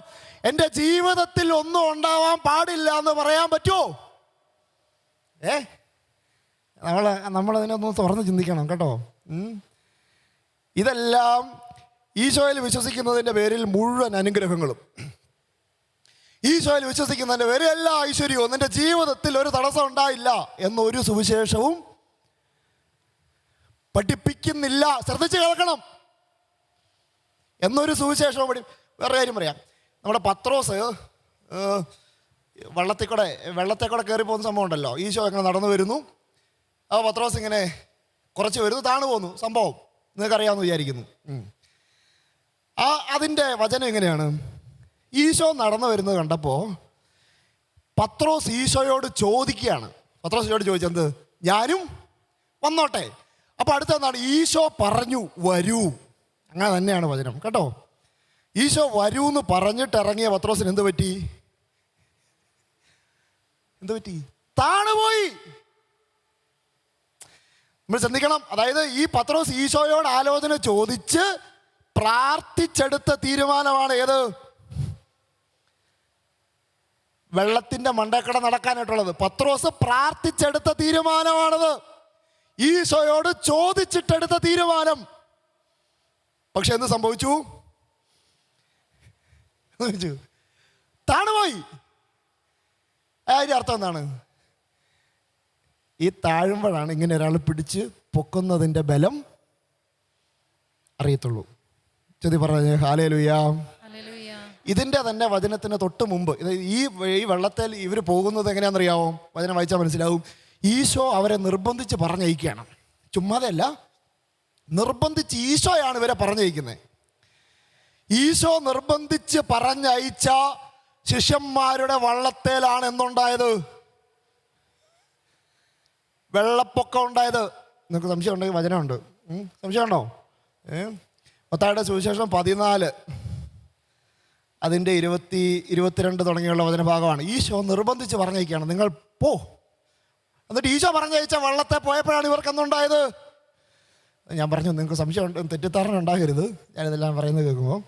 എൻ്റെ ജീവിതത്തിൽ ഒന്നും ഉണ്ടാവാൻ പാടില്ല എന്ന് പറയാൻ പറ്റുമോ? നമ്മളതിനൊന്ന് തുറന്ന് ചിന്തിക്കണം കേട്ടോ. ഇതെല്ലാം ഈശോയിൽ വിശ്വസിക്കുന്നതിൻ്റെ പേരിൽ മുഴുവൻ അനുഗ്രഹങ്ങളും, ഈശോയിൽ വിശ്വസിക്കുന്നതിൻ്റെ പേരിൽ എല്ലാ ഐശ്വര്യവും, നിൻ്റെ ജീവിതത്തിൽ ഒരു തടസ്സം ഉണ്ടായില്ല എന്നൊരു സുവിശേഷവും പഠിപ്പിക്കുന്നില്ല. ശ്രദ്ധിച്ച് കേൾക്കണം. എന്നൊരു സുവിശേഷവും വേറെ കാര്യം പറയാം. നമ്മുടെ പത്രോസ് വെള്ളത്തെ കൂടെ കയറി പോകുന്ന സംഭവം ഉണ്ടല്ലോ. ഈശോ എങ്ങനെ നടന്നു വരുന്നു, ആ പത്രോസ് ഇങ്ങനെ കുറച്ച് വരുന്നു, താണു പോകുന്നു. സംഭവം നിങ്ങൾക്കറിയാമെന്ന് വിചാരിക്കുന്നു. അതിൻ്റെ വചനം എങ്ങനെയാണ്? ഈശോ നടന്നു വരുന്നത് കണ്ടപ്പോൾ പത്രോസ് ഈശോയോട് ചോദിക്കുകയാണ്. പത്രോസ് ഈശോയോട് ചോദിച്ചെന്ത്? ഞാനും വന്നോട്ടെ. അപ്പോൾ അടുത്തെന്താണ്? ഈശോ പറഞ്ഞു വരൂ. അങ്ങനെ തന്നെയാണ് വചനം കേട്ടോ. ഈശോ വരൂ എന്ന് പറഞ്ഞിട്ട് ഇറങ്ങിയ പത്രോസിന് എന്ത് പറ്റി? താണുപോയി. നമ്മൾ ശ്രദ്ധിക്കണം. അതായത് ഈ പത്രോസ് ഈശോയോട് ആലോചന ചോദിച്ച് പ്രാർത്ഥിച്ചെടുത്ത തീരുമാനമാണ് ഏത്? വെള്ളത്തിന്റെ മണ്ടക്കട നടക്കാനായിട്ടുള്ളത്. പത്രോസ് പ്രാർത്ഥിച്ചെടുത്ത തീരുമാനമാണത്. ഈശോയോട് ചോദിച്ചിട്ടെടുത്ത തീരുമാനം. പക്ഷെ എന്ത് സംഭവിച്ചു? താണുപോയി. അതിന്റെ അർത്ഥം എന്താണ്? ഈ താഴുമ്പോഴാണ് ഇങ്ങനെ ഒരാൾ പിടിച്ച് പൊക്കുന്നതിൻ്റെ ബലം അറിയത്തുള്ളൂ. ചെതി പറഞ്ഞ ഹല്ലേലൂയ. ഇതിൻ്റെ തന്നെ വചനത്തിന് തൊട്ട് മുമ്പ് ഈ വെള്ളത്തിൽ ഇവർ പോകുന്നത് എങ്ങനെയാണെന്നറിയാമോ? വചനം വായിച്ചാൽ മനസ്സിലാവും. ഈശോ അവരെ നിർബന്ധിച്ച് പറഞ്ഞയക്കുകയാണ്. ചുമ്മാതെയല്ല, നിർബന്ധിച്ച് ഈശോയാണ് ഇവരെ പറഞ്ഞയക്കുന്നത്. ഈശോ നിർബന്ധിച്ച് പറഞ്ഞയച്ച ശിഷ്യന്മാരുടെ വള്ളത്തേലാണ് എന്തുണ്ടായത്? വെള്ളപ്പൊക്കം ഉണ്ടായത്. നിങ്ങൾക്ക് സംശയം ഉണ്ടെങ്കിൽ വചനമുണ്ട്. സംശയമുണ്ടോ? മത്തായിയുടെ സുവിശേഷം 14 അതിൻ്റെ 22 തുടങ്ങിയുള്ള വചനഭാഗമാണ്. ഈശോ നിർബന്ധിച്ച് പറഞ്ഞയക്കുകയാണ്, നിങ്ങൾ പോ. എന്നിട്ട് ഈശോ പറഞ്ഞയച്ച വള്ളത്തെ പോയപ്പോഴാണ് ഇവർക്ക് എന്തുണ്ടായത്? ഞാൻ പറഞ്ഞു നിങ്ങൾക്ക് സംശയം ഉണ്ട്, തെറ്റിദ്ധാരണ ഉണ്ടാകരുത്. ഞാനിതെല്ലാം പറയുന്നത് കേൾക്കുമ്പോൾ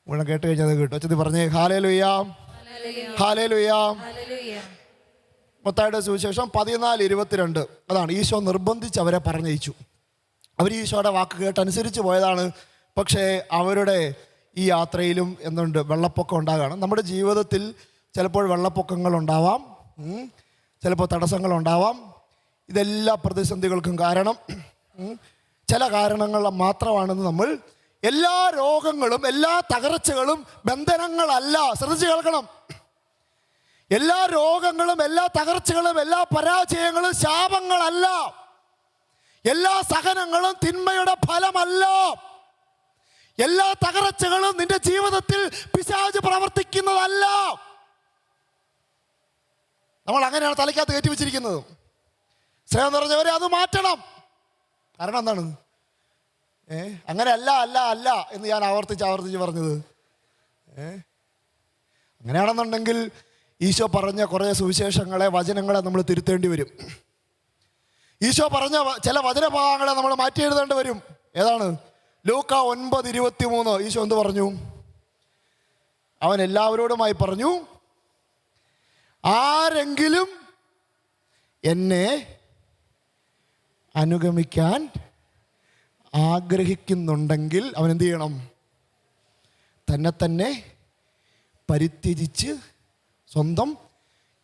മുഴുവൻ കേട്ട് കഴിഞ്ഞത് കേട്ടു. ചെത്തി പറഞ്ഞേ ഹല്ലേലൂയ, ഹല്ലേലൂയ. മത്തായിയുടെ സുവിശേഷം 14:22 അതാണ്. ഈശോ നിർബന്ധിച്ച് അവരെ പറഞ്ഞയച്ചു. അവർ ഈശോയുടെ വാക്ക് കേട്ടനുസരിച്ച് പോയതാണ്. പക്ഷേ അവരുടെ ഈ യാത്രയിലും എന്തുണ്ട്? വെള്ളപ്പൊക്കം ഉണ്ടാകുകയാണ്. നമ്മുടെ ജീവിതത്തിൽ ചിലപ്പോൾ വെള്ളപ്പൊക്കങ്ങൾ ഉണ്ടാവാം, ചിലപ്പോൾ തടസ്സങ്ങളുണ്ടാവാം. ഇതെല്ലാ പ്രതിസന്ധികൾക്കും കാരണം ചില കാരണങ്ങൾ മാത്രമാണെന്ന് നമ്മൾ, എല്ലാ രോഗങ്ങളും എല്ലാ തകർച്ചകളും ബന്ധനങ്ങളല്ല. ശ്രദ്ധിച്ച് കേൾക്കണം. എല്ലാ രോഗങ്ങളും എല്ലാ തകർച്ചകളും എല്ലാ പരാജയങ്ങളും ശാപങ്ങളല്ല. എല്ലാ സഹനങ്ങളും തിന്മയുടെ ഫലമല്ല. എല്ലാ തകർച്ചകളും നിന്റെ ജീവിതത്തിൽ പിശാച് പ്രവർത്തിക്കുന്നതല്ല. നമ്മൾ അങ്ങനെയാണ് തലയ്ക്കകത്ത് കയറ്റി വെച്ചിരിക്കുന്നത്. സ്നേഹം നിറഞ്ഞവരെ, അത് മാറ്റണം. കാരണം എന്താണ്? അങ്ങനെ അല്ല അല്ല അല്ല എന്ന് ഞാൻ ആവർത്തിച്ച് പറഞ്ഞത്. അങ്ങനെയാണെന്നുണ്ടെങ്കിൽ ഈശോ പറഞ്ഞ കുറേ സുവിശേഷങ്ങളെ, വചനങ്ങളെ നമ്മൾ തിരുത്തേണ്ടി വരും. ഈശോ പറഞ്ഞ ചില വചനഭാഗങ്ങളെ നമ്മൾ മാറ്റി എഴുതേണ്ടി വരും. ഏതാണ്? ലൂക്ക 9:23 ഈശോ എന്ത് പറഞ്ഞു? അവൻ എല്ലാവരോടുമായി പറഞ്ഞു, ആരെങ്കിലും എന്നെ അനുഗമിക്കാൻ ആഗ്രഹിക്കുന്നുണ്ടെങ്കിൽ അവൻ എന്ത് ചെയ്യണം? തന്നെ പരിത്യജിച്ച് സ്വന്തം.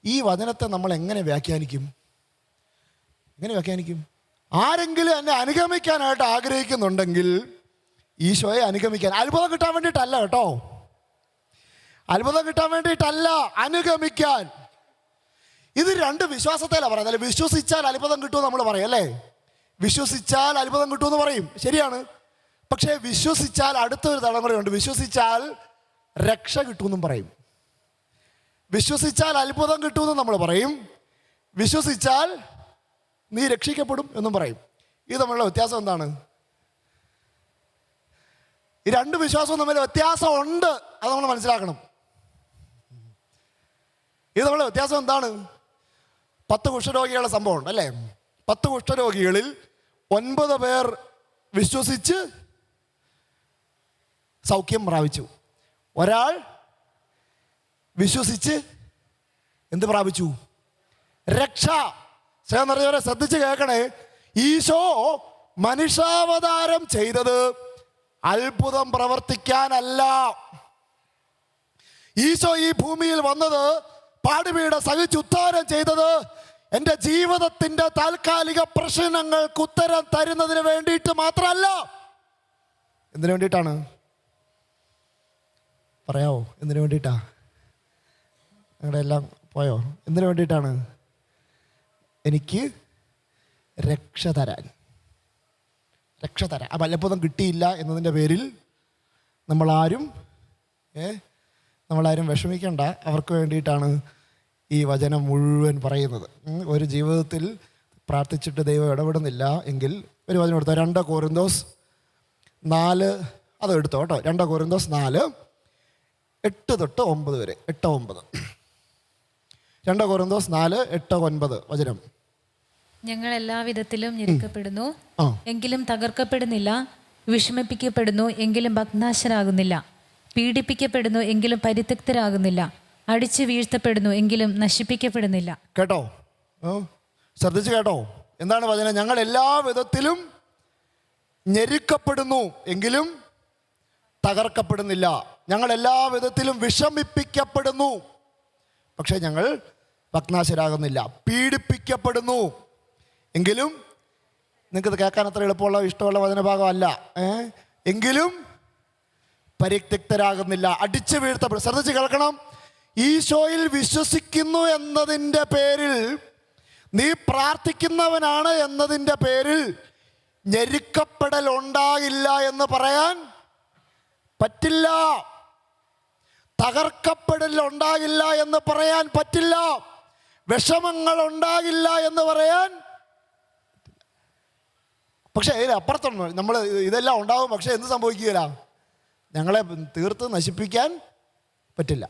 ഈ വചനത്തെ നമ്മൾ എങ്ങനെ വ്യാഖ്യാനിക്കും? ആരെങ്കിലും എന്നെ അനുഗമിക്കാനായിട്ട് ആഗ്രഹിക്കുന്നുണ്ടെങ്കിൽ ഈശോയെ അനുഗമിക്കാൻ, അത്ഭുതം കിട്ടാൻ വേണ്ടിയിട്ടല്ല കേട്ടോ, അത്ഭുതം കിട്ടാൻ വേണ്ടിയിട്ടല്ല, അനുഗമിക്കാൻ. ഇത് രണ്ട് വിശ്വാസത്തിലാണ് പറയുന്നത്. അല്ലെ, വിശ്വസിച്ചാൽ അത്ഭുതം കിട്ടുമെന്ന് നമ്മൾ പറയും അല്ലേ? വിശ്വസിച്ചാൽ അത്ഭുതം കിട്ടുമെന്ന് പറയും, ശരിയാണ്. പക്ഷേ വിശ്വസിച്ചാൽ അടുത്തൊരു തലമുറയുണ്ട്, വിശ്വസിച്ചാൽ രക്ഷ കിട്ടുമെന്നും പറയും. വിശ്വസിച്ചാൽ അത്ഭുതം കിട്ടുമെന്നും നമ്മൾ പറയും, വിശ്വസിച്ചാൽ നീ രക്ഷിക്കപ്പെടും എന്നും പറയും. ഇത് തമ്മിലുള്ള വ്യത്യാസം എന്താണ്? ഈ രണ്ട് വിശ്വാസവും തമ്മിൽ വ്യത്യാസം ഉണ്ട്, അത് നമ്മൾ മനസ്സിലാക്കണം. ഇത് തമ്മിലുള്ള വ്യത്യാസം എന്താണ്? 10 കുഷ്ഠരോഗികളുടെ സംഭവം ഉണ്ട് അല്ലേ? 10 കുഷ്ഠരോഗികളിൽ 9 പേർ വിശ്വസിച്ച് സൗഖ്യം പ്രാപിച്ചു. ഒരാൾ വിശ്വസിച്ച് എന്ത് പ്രാപിച്ചു? രക്ഷ. സ്നേഹം നിറഞ്ഞവരെ, ശ്രദ്ധിച്ച് കേൾക്കണേ. ഈശോ മനുഷ്യാവതാരം ചെയ്തത് അത്ഭുതം പ്രവർത്തിക്കാനല്ല. ഈശോ ഈ ഭൂമിയിൽ വന്നത്, പാടുപീഠ സഹിച്ചുദ്ധാരം ചെയ്തത് എൻ്റെ ജീവിതത്തിൻ്റെ താൽക്കാലിക പ്രശ്നങ്ങൾക്ക് ഉത്തരം തരുന്നതിന് വേണ്ടിയിട്ട് മാത്രമല്ല. എന്തിനു വേണ്ടിയിട്ടാണ്? പറയാവോ? എന്തിനു വേണ്ടിയിട്ടാ? നിങ്ങളുടെ എല്ലാം പോയോ? എന്തിനു വേണ്ടിയിട്ടാണ്? എനിക്ക് രക്ഷ തരാൻ. ആ അത്ഭുതം കിട്ടിയില്ല എന്നതിൻ്റെ പേരിൽ നമ്മളാരും വിഷമിക്കേണ്ട. അവർക്ക് വേണ്ടിയിട്ടാണ് ഈ വചനം മുഴുവൻ പറയുന്നത്. ഒരു ജീവിതത്തിൽ പ്രാർത്ഥിച്ചിട്ട് ദൈവം ഇടപെടുന്നില്ല എങ്കിൽ ഒരു വചനം എടുത്തോ. 2 കൊരിന്തോസ് 4 അത് എടുത്തോ കേട്ടോ. 2 കൊരിന്തോസ് 4 8 തൊട്ട് 9 വരെ. 8-9. 2 കൊരിന്തോസ് 4 8-9 വചനം. ഞങ്ങൾ എല്ലാവിധത്തിലും ഞെരുക്കപ്പെടുന്നു, ആ. എങ്കിലും തകർക്കപ്പെടുന്നില്ല. വിഷമിപ്പിക്കപ്പെടുന്നു, എങ്കിലും ഭഗ്നാശരാകുന്നില്ല. പീഡിപ്പിക്കപ്പെടുന്നു, എങ്കിലും പരിത്യക്തരാകുന്നില്ല. അടിച്ചു വീഴ്ത്തപ്പെടുന്നു, എങ്കിലും നശിപ്പിക്കപ്പെടുന്നില്ല. കേട്ടോ? ശ്രദ്ധിച്ച് കേട്ടോ? എന്താണ് വചനം? ഞങ്ങൾ എല്ലാ വിധത്തിലും ഞെരുക്കപ്പെടുന്നു, എങ്കിലും തകർക്കപ്പെടുന്നില്ല. ഞങ്ങൾ എല്ലാ വിധത്തിലും വിഷമിപ്പിക്കപ്പെടുന്നു, പക്ഷേ ഞങ്ങൾ ഭഗ്നാശരാകുന്നില്ല. പീഡിപ്പിക്കപ്പെടുന്നു, എങ്കിലും നിങ്ങൾക്കിത് കേൾക്കാൻ അത്ര എളുപ്പമുള്ള ഇഷ്ടമുള്ള വചനഭാഗമല്ല. എങ്കിലും പരിത്യക്തരാകുന്നില്ല. അടിച്ചു വീഴ്ത്തപ്പെടും. ശ്രദ്ധിച്ച് കേൾക്കണം. ഈശോയിൽ വിശ്വസിക്കുന്നു എന്നതിൻ്റെ പേരിൽ, നീ പ്രാർത്ഥിക്കുന്നവനാണ് എന്നതിൻ്റെ പേരിൽ ഞെരുക്കപ്പെടൽ ഉണ്ടാകില്ല എന്ന് പറയാൻ പറ്റില്ല. തകർക്കപ്പെടൽ ഉണ്ടാകില്ല എന്ന് പറയാൻ പറ്റില്ല. വിഷമങ്ങൾ ഉണ്ടാകില്ല എന്ന് പറയാൻ. പക്ഷേ അപ്പുറത്തൊന്നും നമ്മൾ ഇതെല്ലാം ഉണ്ടാവും, പക്ഷെ എന്ത് സംഭവിക്കുകയില്ല, ഞങ്ങളെ തീർത്ത് നശിപ്പിക്കാൻ പറ്റില്ല.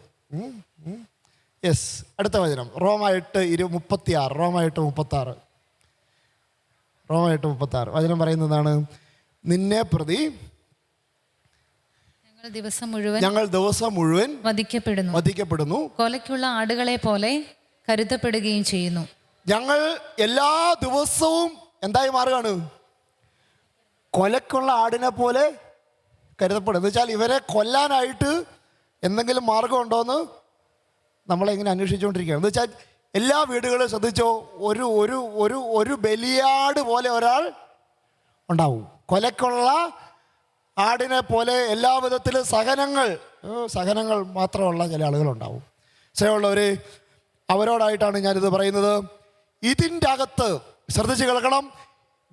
യെസ്. അടുത്ത വചനം റോമ 8:36. റോമ 8:36 വചനം പറയുന്നതാണ്, നിന്നെ പ്രതി ഞങ്ങൾ ദിവസം മുഴുവൻ വധിക്കപ്പെടുന്നു, കൊലയ്ക്കുള്ള ആടുകളെ പോലെ കരുതപ്പെടുകയും ചെയ്യുന്നു. ഞങ്ങൾ എല്ലാ ദിവസവും എന്തായി മാറുകയാണ്? കൊലയ്ക്കുള്ള ആടിനെ പോലെ കരുതപ്പെടും. എന്ന് വെച്ചാൽ ഇവരെ കൊല്ലാനായിട്ട് എന്തെങ്കിലും മാർഗമുണ്ടോയെന്ന് നമ്മളെങ്ങനെ അന്വേഷിച്ചുകൊണ്ടിരിക്കുകയാണ്. എന്ന് വെച്ചാൽ എല്ലാ വീടുകളും ശ്രദ്ധിച്ചോ, ഒരു ഒരു ഒരു ഒരു ബലിയാട് പോലെ ഒരാൾ ഉണ്ടാവും. കൊലയ്ക്കുള്ള ആടിനെ പോലെ എല്ലാ വിധത്തിലും സഹനങ്ങൾ മാത്രമുള്ള ചില ആളുകളുണ്ടാവും. സ്നേഹമുള്ളവർ, അവരോടായിട്ടാണ് ഞാനിത് പറയുന്നത്. ഇതിൻ്റെ അകത്ത് ശ്രദ്ധിച്ച് കേൾക്കണം.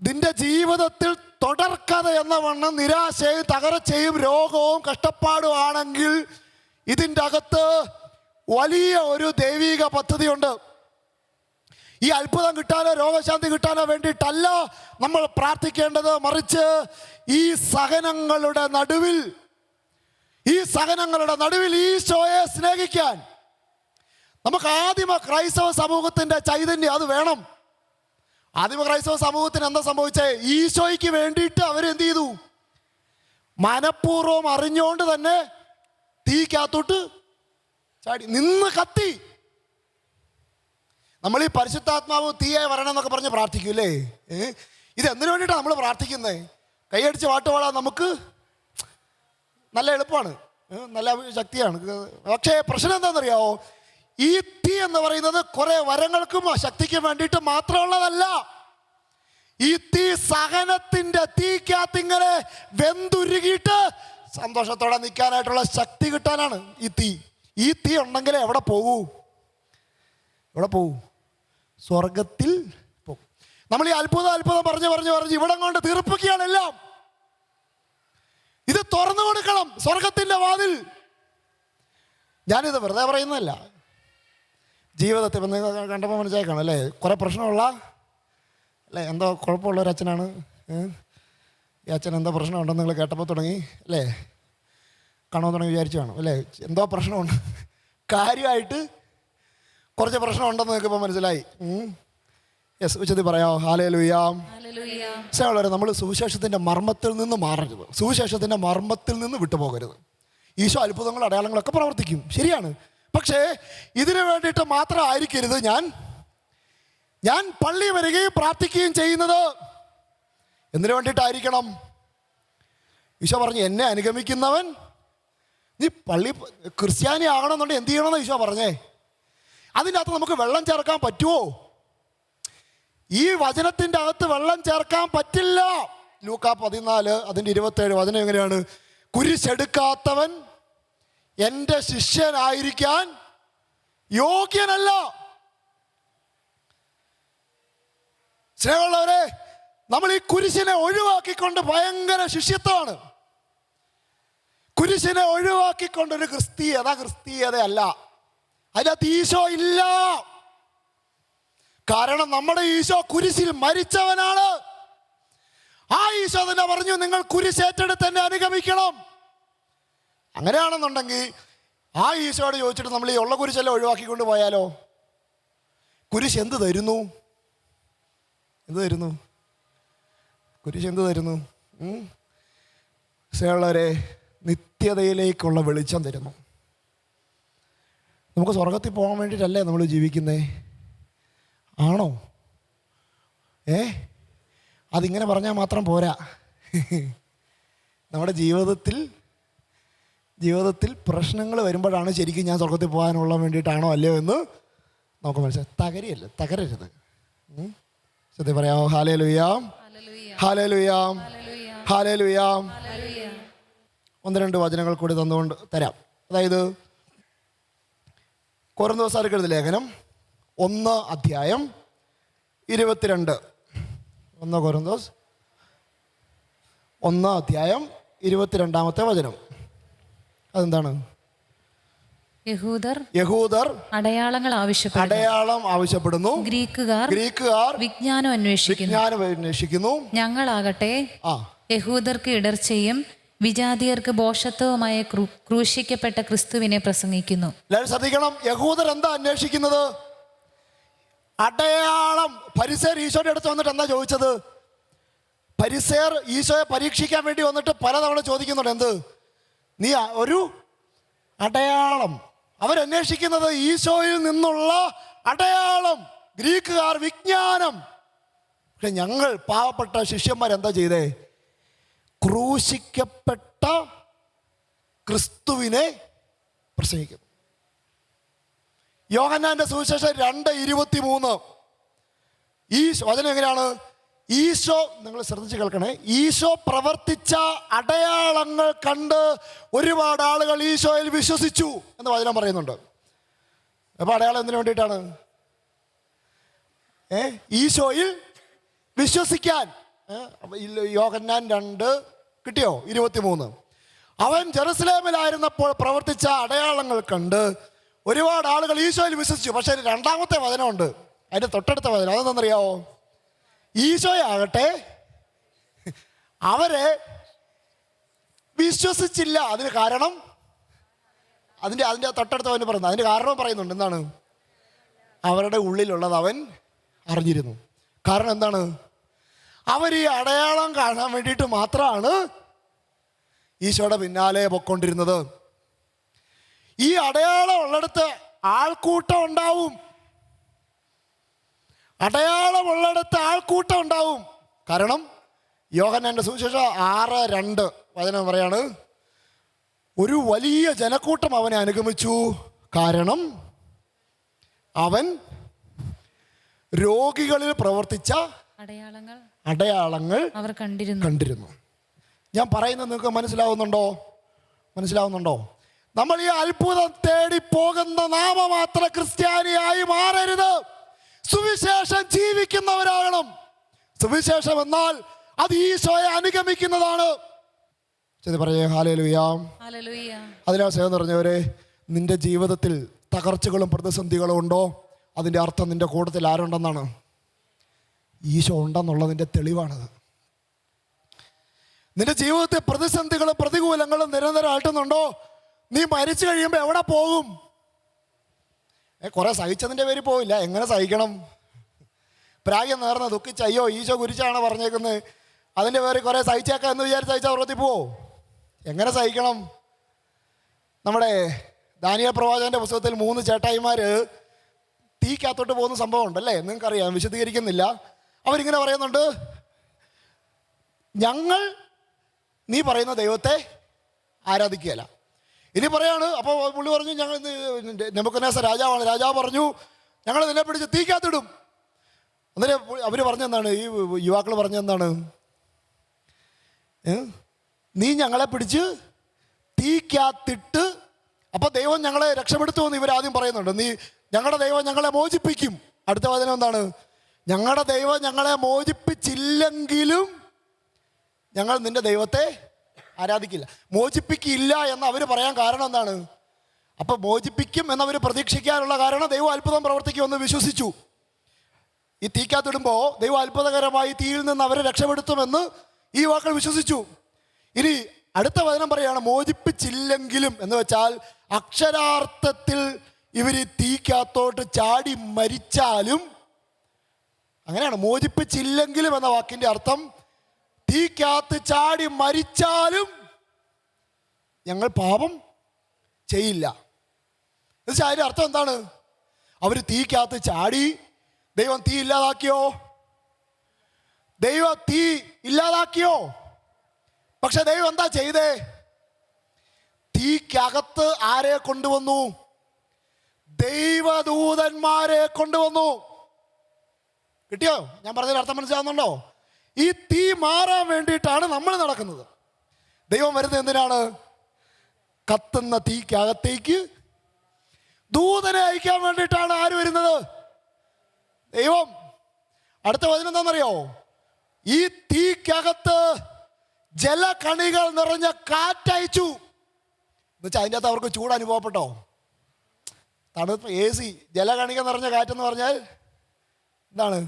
നിന്റെ ജീവിതത്തിൽ തുടർക്കഥ എന്ന വണ്ണം നിരാശയും തകർച്ചയും രോഗവും കഷ്ടപ്പാടും ആണെങ്കിൽ ഇതിൻ്റെ അകത്ത് വലിയ ഒരു ദൈവിക പദ്ധതിയുണ്ട്. ഈ അത്ഭുതം കിട്ടാനോ രോഗശാന്തി കിട്ടാനോ വേണ്ടിയിട്ടല്ല നമ്മൾ പ്രാർത്ഥിക്കേണ്ടത്, മറിച്ച് ഈ സഹനങ്ങളുടെ നടുവിൽ ഈശോയെ സ്നേഹിക്കാൻ നമുക്ക് ആദിമ ക്രൈസ്തവ സമൂഹത്തിൻ്റെ ചൈതന്യം അത് വേണം. ആദിമ ക്രൈസ്തവ സമൂഹത്തിന് എന്താ സംഭവിച്ചേ? ഈശോയ്ക്ക് വേണ്ടിയിട്ട് അവരെന്ത് ചെയ്തു? മനഃപൂർവ്വം അറിഞ്ഞുകൊണ്ട് തന്നെ തീക്കകത്തോട്ട് ചാടി നിന്ന് കത്തി. നമ്മൾ ഈ പരിശുദ്ധാത്മാവ് തീയായി വരണം എന്നൊക്കെ പറഞ്ഞ് പ്രാർത്ഥിക്കൂല്ലേ? ഇത് എന്തിനു വേണ്ടിയിട്ടാണ് നമ്മൾ പ്രാർത്ഥിക്കുന്നത്? കൈയടിച്ച് പാട്ടുപാടാൻ നമുക്ക് നല്ല എളുപ്പമാണ്, നല്ല ശക്തിയാണ്. പക്ഷേ പ്രശ്നം എന്താണെന്നറിയാമോ? ഈ തീ എന്ന് പറയുന്നത് കുറെ വരങ്ങൾക്കും ശക്തിക്കും വേണ്ടിയിട്ട് മാത്രമുള്ളതല്ല. ഈ തീ സഹനത്തിന്റെ തീക്കകത്തിങ്ങനെ വെന്തുരുകിയിട്ട് സന്തോഷത്തോടെ നിൽക്കാനായിട്ടുള്ള ശക്തി കിട്ടാനാണ് ഈ തീ ഉണ്ടെങ്കിൽ എവിടെ പോകൂ? സ്വർഗത്തിൽ പോകും. നമ്മൾ ഈ അത്ഭുതം പറഞ്ഞ് ഇവിടെ കൊണ്ട് തീർപ്പിക്കുകയാണ് എല്ലാം. ഇത് തുറന്നു കൊടുക്കണം, സ്വർഗത്തിന്റെ വാതിൽ. ഞാനിത് വെറുതെ പറയുന്നതല്ല. ജീവിതത്തിൽ കണ്ടപ്പോൾ മനസ്സിലാക്കണം അല്ലേ? കുറെ പ്രശ്നമുള്ള അല്ലേ, എന്തോ കുഴപ്പമുള്ള ഒരു അച്ഛനാണ്. ഈ അച്ഛൻ എന്തോ പ്രശ്നമുണ്ടെന്ന് നിങ്ങൾ കേട്ടപ്പോൾ തുടങ്ങി അല്ലേ? കാണുമ്പോൾ തുടങ്ങി വിചാരിച്ചു കാണും അല്ലേ? എന്തോ പ്രശ്നമുണ്ട്, കാര്യമായിട്ട് കുറച്ച് പ്രശ്നമുണ്ടെന്ന് നിങ്ങൾക്ക് ഇപ്പോൾ മനസ്സിലായി. യെസ്, ഉച്ചത്തിൽ പറയാമോ? ഹല്ലേലൂയ. വളരെ നമ്മൾ സുവിശേഷത്തിൻ്റെ മർമ്മത്തിൽ നിന്ന് മാറരുത്, സുവിശേഷത്തിൻ്റെ മർമ്മത്തിൽ നിന്ന് വിട്ടുപോകരുത്. ഈശോ അത്ഭുതങ്ങൾ അടയാളങ്ങളൊക്കെ പ്രവർത്തിക്കും, ശരിയാണ്. പക്ഷേ ഇതിനു വേണ്ടിയിട്ട് മാത്രം ആയിരിക്കരുത് ഞാൻ പള്ളി വരികയും പ്രാർത്ഥിക്കുകയും ചെയ്യുന്നത്. എന്തിനു വേണ്ടിയിട്ടായിരിക്കണം? ഈശോ പറഞ്ഞു, എന്നെ അനുഗമിക്കുന്നവൻ നീ പള്ളി ക്രിസ്ത്യാനി ആകണമെന്നുണ്ടെങ്കിൽ എന്ത് ചെയ്യണമെന്ന് ഈശോ പറഞ്ഞേ. അതിൻ്റെ അകത്ത് നമുക്ക് വെള്ളം ചേർക്കാൻ പറ്റുമോ? ഈ വചനത്തിൻ്റെ അകത്ത് വെള്ളം ചേർക്കാൻ പറ്റില്ല. ലൂക്കാ 14:27 വചനം എങ്ങനെയാണ്? കുരിശെടുക്കാത്തവൻ എൻ്റെ ശിഷ്യനായിരിക്കാൻ യോഗ്യനല്ല. സ്നേഹമുള്ളവരെ, നമ്മൾ ഈ കുരിശിനെ ഒഴിവാക്കിക്കൊണ്ട് ഭയങ്കര ശിഷ്യത്വമാണ്. കുരിശിനെ ഒഴിവാക്കിക്കൊണ്ടൊരു ക്രിസ്തീയതയല്ല. അതിനകത്ത് ഈശോ ഇല്ല. കാരണം നമ്മുടെ ഈശോ കുരിശിൽ മരിച്ചവനാണ്. ആ ഈശോ തന്നെ പറഞ്ഞു, നിങ്ങൾ കുരിശേറ്റെടുത്ത് എന്നെ അനുഗമിക്കണം. അങ്ങനെയാണെന്നുണ്ടെങ്കിൽ ആ ഈശോയോട് ചോദിച്ചിട്ട് നമ്മൾ ഈ ഉള്ള കുരിശെല്ലാം ഒഴിവാക്കിക്കൊണ്ട് പോയാലോ? കുരിശ് എന്ത് തരുന്നു? എന്ത് തരുന്നു? കുരിശ് എന്ത് തരുന്നു? സ്നേഹമുള്ളവരെ, നിത്യതയിലേക്കുള്ള വെളിച്ചം തരുന്നു. നമുക്ക് സ്വർഗത്തിൽ പോകാൻ വേണ്ടിയിട്ടല്ലേ നമ്മൾ ജീവിക്കുന്നേ? ആണോ? അതിങ്ങനെ പറഞ്ഞാൽ മാത്രം പോരാ. നമ്മുടെ ജീവിതത്തിൽ പ്രശ്നങ്ങൾ വരുമ്പോഴാണ് ശരിക്കും ഞാൻ സ്വർഗത്തിൽ പോകാനുള്ള വേണ്ടിയിട്ടാണോ അല്ലയോ എന്ന് നമുക്ക് മനസ്സിലായി. തകരരുത്. സത്യം പറയാമോ? Hallelujah, hallelujah, hallelujah. 1-2 വചനങ്ങൾ കൂടി തന്നുകൊണ്ട് തരാം. അതായത് കൊരിന്ത്യർക്ക് എഴുതിയ ലേഖനം 1 അധ്യായം 22. 1 കൊരിന്ത്യർ 1 അധ്യായം 22 വചനം. അതെന്താണ്? യഹൂദർ അടയാളം ആവശ്യപ്പെടുന്നു, ഗ്രീക്കുകാർ വിജ്ഞാനം അന്വേഷിക്കുന്നു. ഞങ്ങളാകട്ടെ യഹൂദർക്ക് ഇടർച്ചയും വിജാതിയർക്ക് ഭോഷത്വവുമായ ക്രൂശിക്കപ്പെട്ട ക്രിസ്തുവിനെ പ്രസംഗിക്കുന്നു. ശ്രദ്ധിക്കണം, യഹൂദർ എന്താ അന്വേഷിക്കുന്നത്? അടയാളം. ഫരിസേർ ഈശോയുടെ അടുത്ത് വന്നിട്ട് എന്താ ചോദിച്ചത്? ഫരിസേർ ഈശോയെ പരീക്ഷിക്കാൻ വേണ്ടി വന്നിട്ട് പലതവണ ചോദിക്കുന്നുണ്ട്, എന്ത്? നീ ഒരു അടയാളം. അവരന്വേഷിക്കുന്നത് ഈശോയിൽ നിന്നുള്ള അടയാളം. ഗ്രീക്കുകാർ വിജ്ഞാനം. പക്ഷെ ഞങ്ങൾ പാവപ്പെട്ട ശിഷ്യന്മാരെന്താ ചെയ്തേ? ക്രൂശിക്കപ്പെട്ട ക്രിസ്തുവിനെ പ്രസംഗിക്കുന്നു. യോഹന്നാന്റെ സുവിശേഷം 2:23 ഈ വചനം എങ്ങനെയാണ്? ഈശോ, നിങ്ങൾ ശ്രദ്ധിച്ച് കേൾക്കണേ, ഈശോ പ്രവർത്തിച്ച അടയാളങ്ങൾ കണ്ട് ഒരുപാട് ആളുകൾ ഈശോയിൽ വിശ്വസിച്ചു എന്ന് വചനം പറയുന്നുണ്ട്. അപ്പോൾ അടയാളം എന്തിനു വേണ്ടിയിട്ടാണ്? ഈശോയിൽ വിശ്വസിക്കാൻ. യോഹന്നാൻ 2 കിട്ടിയോ? 23. അവൻ ജെറുസലേമിലായിരുന്നപ്പോൾ പ്രവർത്തിച്ച അടയാളങ്ങൾ കണ്ട് ഒരുപാട് ആളുകൾ ഈശോയിൽ വിശ്വസിച്ചു. പക്ഷേ രണ്ടാമത്തെ വചനമുണ്ട്, അതിൻ്റെ തൊട്ടടുത്ത വചനം. അതെന്താണെന്നറിയാവോ? ഈശോയാകട്ടെ അവരെ വിശ്വസിച്ചില്ല. അതിന് കാരണം അതിൻ്റെ തൊട്ടടുത്തവന് പറയുന്നത്, അതിൻ്റെ കാരണം പറയുന്നുണ്ട്. എന്താണ്? അവരുടെ ഉള്ളിലുള്ളത് അവൻ അറിഞ്ഞിരുന്നു. കാരണം എന്താണ്? അവർ ഈ അടയാളം കാണാൻ വേണ്ടിയിട്ട് മാത്രമാണ് ഈശോയുടെ പിന്നാലെ പൊക്കൊണ്ടിരുന്നത്. ഈ അടയാളം ഉള്ളിടത്ത് ആൾക്കൂട്ടം ഉണ്ടാവും. അടയാളമുള്ളിടത്ത് ആൾക്കൂട്ടം ഉണ്ടാവും. കാരണം യോഹന്നാന്റെ സുവിശേഷം 6:2 വചനം പറയാണ്, ഒരു വലിയ ജനക്കൂട്ടം അവനെ അനുഗമിച്ചു. കാരണം അവൻ രോഗികളിൽ പ്രവർത്തിച്ച അടയാളങ്ങൾ അവർ കണ്ടിരുന്നു. ഞാൻ പറയുന്നത് നിങ്ങൾക്ക് മനസ്സിലാവുന്നുണ്ടോ? നമ്മൾ ഈ അത്ഭുതം തേടി പോകുന്ന നാമമാത്ര ക്രിസ്ത്യാനിയായി മാറരുത്. സുവിശേഷം ജീവിക്കുന്നവരാകണം. സുവിശേഷം എന്നാൽ അത് ഈശോയെ അനുഗമിക്കുന്നതാണ്. പറയേ ഹല്ലേലൂയ. അതിനാ സ്നേഹം നിറഞ്ഞവരെ, നിന്റെ ജീവിതത്തിൽ തകർച്ചകളും പ്രതിസന്ധികളും ഉണ്ടോ? അതിൻ്റെ അർത്ഥം നിന്റെ കൂട്ടത്തിൽ ആരുണ്ടെന്നാണ്? ഈശോ ഉണ്ടെന്നുള്ളതിൻ്റെ തെളിവാണത്. നിന്റെ ജീവിതത്തിൽ പ്രതിസന്ധികളും പ്രതികൂലങ്ങളും നിരന്തരം അലട്ടുന്നുണ്ടോ? നീ മരിച്ചു കഴിയുമ്പോൾ എവിടെ പോകും? കുറെ സഹിച്ചതിൻ്റെ പേര് പോവില്ല. എങ്ങനെ സഹിക്കണം? പ്രായം നേർന്ന് ദുഃഖിച്ച അയ്യോ ഈശോ കുരിശാണ് പറഞ്ഞേക്കുന്നത്, അതിൻ്റെ പേര് കുറെ സഹിച്ചേക്കാം എന്ന് വിചാരിച്ച് സഹിച്ചാൽ ഉറത്തി പോവോ? എങ്ങനെ സഹിക്കണം? നമ്മുടെ ദാനിയേൽ പ്രവാചകന്റെ പുസ്തകത്തിൽ 3 ചേട്ടായിമാർ തീക്കകത്തോട്ട് പോകുന്ന സംഭവം ഉണ്ടല്ലേ, നിങ്ങൾക്കറിയാം, വിശദീകരിക്കുന്നില്ല. അവരിങ്ങനെ പറയുന്നുണ്ട്, ഞങ്ങൾ നീ പറയുന്ന ദൈവത്തെ ആരാധിക്കുകയല്ല. ഇനി പറയാണ്. അപ്പോൾ പുള്ളി പറഞ്ഞു, ഞങ്ങൾ നെബൂഖദ്നേസർ രാജാവാണ്, രാജാവ് പറഞ്ഞു ഞങ്ങൾ നിന്നെ പിടിച്ച് തീക്കകത്തിടും. അന്നേരം അവർ പറഞ്ഞെന്താണ്? ഈ യുവാക്കൾ പറഞ്ഞെന്താണ്? നീ ഞങ്ങളെ പിടിച്ച് തീക്കകത്തിട്ട് അപ്പോൾ ദൈവം ഞങ്ങളെ രക്ഷപ്പെടുത്തുമെന്ന് ഇവരാദ്യം പറയുന്നുണ്ട്. ഞങ്ങളുടെ ദൈവം ഞങ്ങളെ മോചിപ്പിക്കും. അടുത്ത വചനം എന്താണ്? ഞങ്ങളുടെ ദൈവം ഞങ്ങളെ മോചിപ്പിച്ചില്ലെങ്കിലും ഞങ്ങൾ നിന്റെ ദൈവത്തെ ആരാധിക്കില്ല. മോചിപ്പിക്കില്ല എന്ന് അവർ പറയാൻ കാരണം എന്താണ്? അപ്പം മോചിപ്പിക്കും എന്നവർ പ്രതീക്ഷിക്കാനുള്ള കാരണം ദൈവം അത്ഭുതം പ്രവർത്തിക്കുമെന്ന് വിശ്വസിച്ചു. ഈ തീക്കകത്തിടുമ്പോൾ ദൈവം അത്ഭുതകരമായി തീയിൽ നിന്ന് അവരെ രക്ഷപ്പെടുത്തുമെന്ന് ഈ വാക്കൾ വിശ്വസിച്ചു. ഇനി അടുത്ത വചനം പറയുകയാണ്, മോചിപ്പിച്ചില്ലെങ്കിലും എന്ന് വെച്ചാൽ അക്ഷരാർത്ഥത്തിൽ ഇവർ തീക്കകത്തോട്ട് ചാടി മരിച്ചാലും അങ്ങനെയാണ്. മോചിപ്പിച്ചില്ലെങ്കിലും എന്ന വാക്കിൻ്റെ അർത്ഥം തീക്കകത്ത് ചാടി മരിച്ചാലും ഞങ്ങൾ പാപം ചെയ്യില്ല. എന്നുവെച്ചാൽ അതിൻ്റെ അർത്ഥം എന്താണ്? അവർ തീക്കകത്ത് ചാടി, ദൈവം തീ ഇല്ലാതാക്കിയോ? ദൈവം തീ ഇല്ലാതാക്കിയോ? പക്ഷെ ദൈവം എന്താ ചെയ്തേ? തീക്കകത്ത് ആരെ കൊണ്ടുവന്നു? ദൈവദൂതന്മാരെ കൊണ്ടുവന്നു. കിട്ടിയോ? ഞാൻ പറഞ്ഞതിന് അർത്ഥം മനസ്സിലാവുന്നുണ്ടോ? ഈ തീ മാറാൻ വേണ്ടിയിട്ടാണ് നമ്മൾ നടക്കുന്നത്. ദൈവം വരുന്നത് എന്തിനാണ്? കത്തുന്ന തീക്കകത്തേക്ക് ദൂതനെ അയക്കാൻ വേണ്ടിയിട്ടാണ്. ആര് വരുന്നത്? ദൈവം. അടുത്ത വചനം എന്താണെന്നറിയോ? ഈ തീക്കകത്ത് ജലകണികൾ നിറഞ്ഞ കാറ്റയച്ചു. എന്നുവെച്ചാൽ അതിൻ്റെ അകത്ത് അവർക്ക് ചൂട് അനുഭവപ്പെട്ടോ? തണുപ്പ്, AC, ജലകണിക നിറഞ്ഞ കാറ്റെന്ന് പറഞ്ഞാൽ എന്താണ്?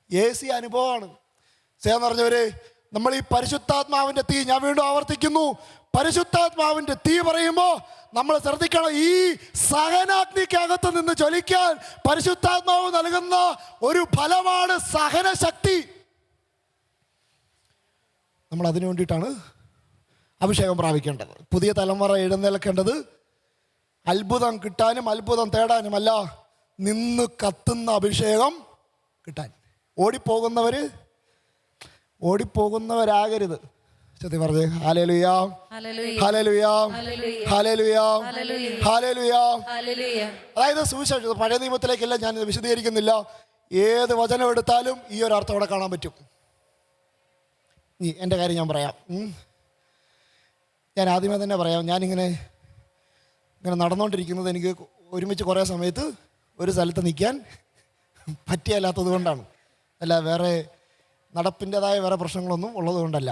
AC അനുഭവമാണ്. സ്നേഹം നിറഞ്ഞവര്, നമ്മൾ ഈ പരിശുദ്ധാത്മാവിൻ്റെ തീ, ഞാൻ വീണ്ടും ആവർത്തിക്കുന്നു, പരിശുദ്ധാത്മാവിൻ്റെ തീ പറയുമ്പോൾ നമ്മൾ ശ്രദ്ധിക്കണം. ഈ സഹനാഗ്നിക്കകത്ത് നിന്ന് ജ്വലിക്കാൻ പരിശുദ്ധാത്മാവ് നൽകുന്ന ഒരു ഫലമാണ് സഹനശക്തി. നമ്മൾ അതിനു വേണ്ടിയിട്ടാണ് അഭിഷേകം പ്രാപിക്കേണ്ടത്. പുതിയ തലമുറ എഴുന്നേൽക്കേണ്ടത് അത്ഭുതം കിട്ടാനും അത്ഭുതം തേടാനുമല്ല, നിന്ന് കത്തുന്ന അഭിഷേകം കിട്ടാൻ. ഓടിപ്പോകുന്നവരാകരുത്. ചെത്തി പറഞ്ഞേ ഹല്ലേലൂയ, ഹല്ലേലൂയ, ഹല്ലേലൂയ, ഹല്ലേലൂയ. അതായത് സുവിശേഷം പഴയ നിയമത്തിലേക്കല്ല, ഞാൻ വിശദീകരിക്കുന്നില്ല. ഏത് വചനം എടുത്താലും ഈ ഒരു അർത്ഥം അവിടെ കാണാൻ പറ്റും. എൻ്റെ കാര്യം ഞാൻ പറയാം. ഞാൻ ആദ്യമേ തന്നെ പറയാം. ഞാനിങ്ങനെ നടന്നുകൊണ്ടിരിക്കുന്നത് എനിക്ക് ഒരുമിച്ച് കുറേ സമയത്ത് ഒരു സ്ഥലത്ത് നിൽക്കാൻ പറ്റിയല്ലാത്തത് കൊണ്ടാണ്. അല്ല, വേറെ നടപ്പിൻ്റെതായ വേറെ പ്രശ്നങ്ങളൊന്നും ഉള്ളത് കൊണ്ടല്ല.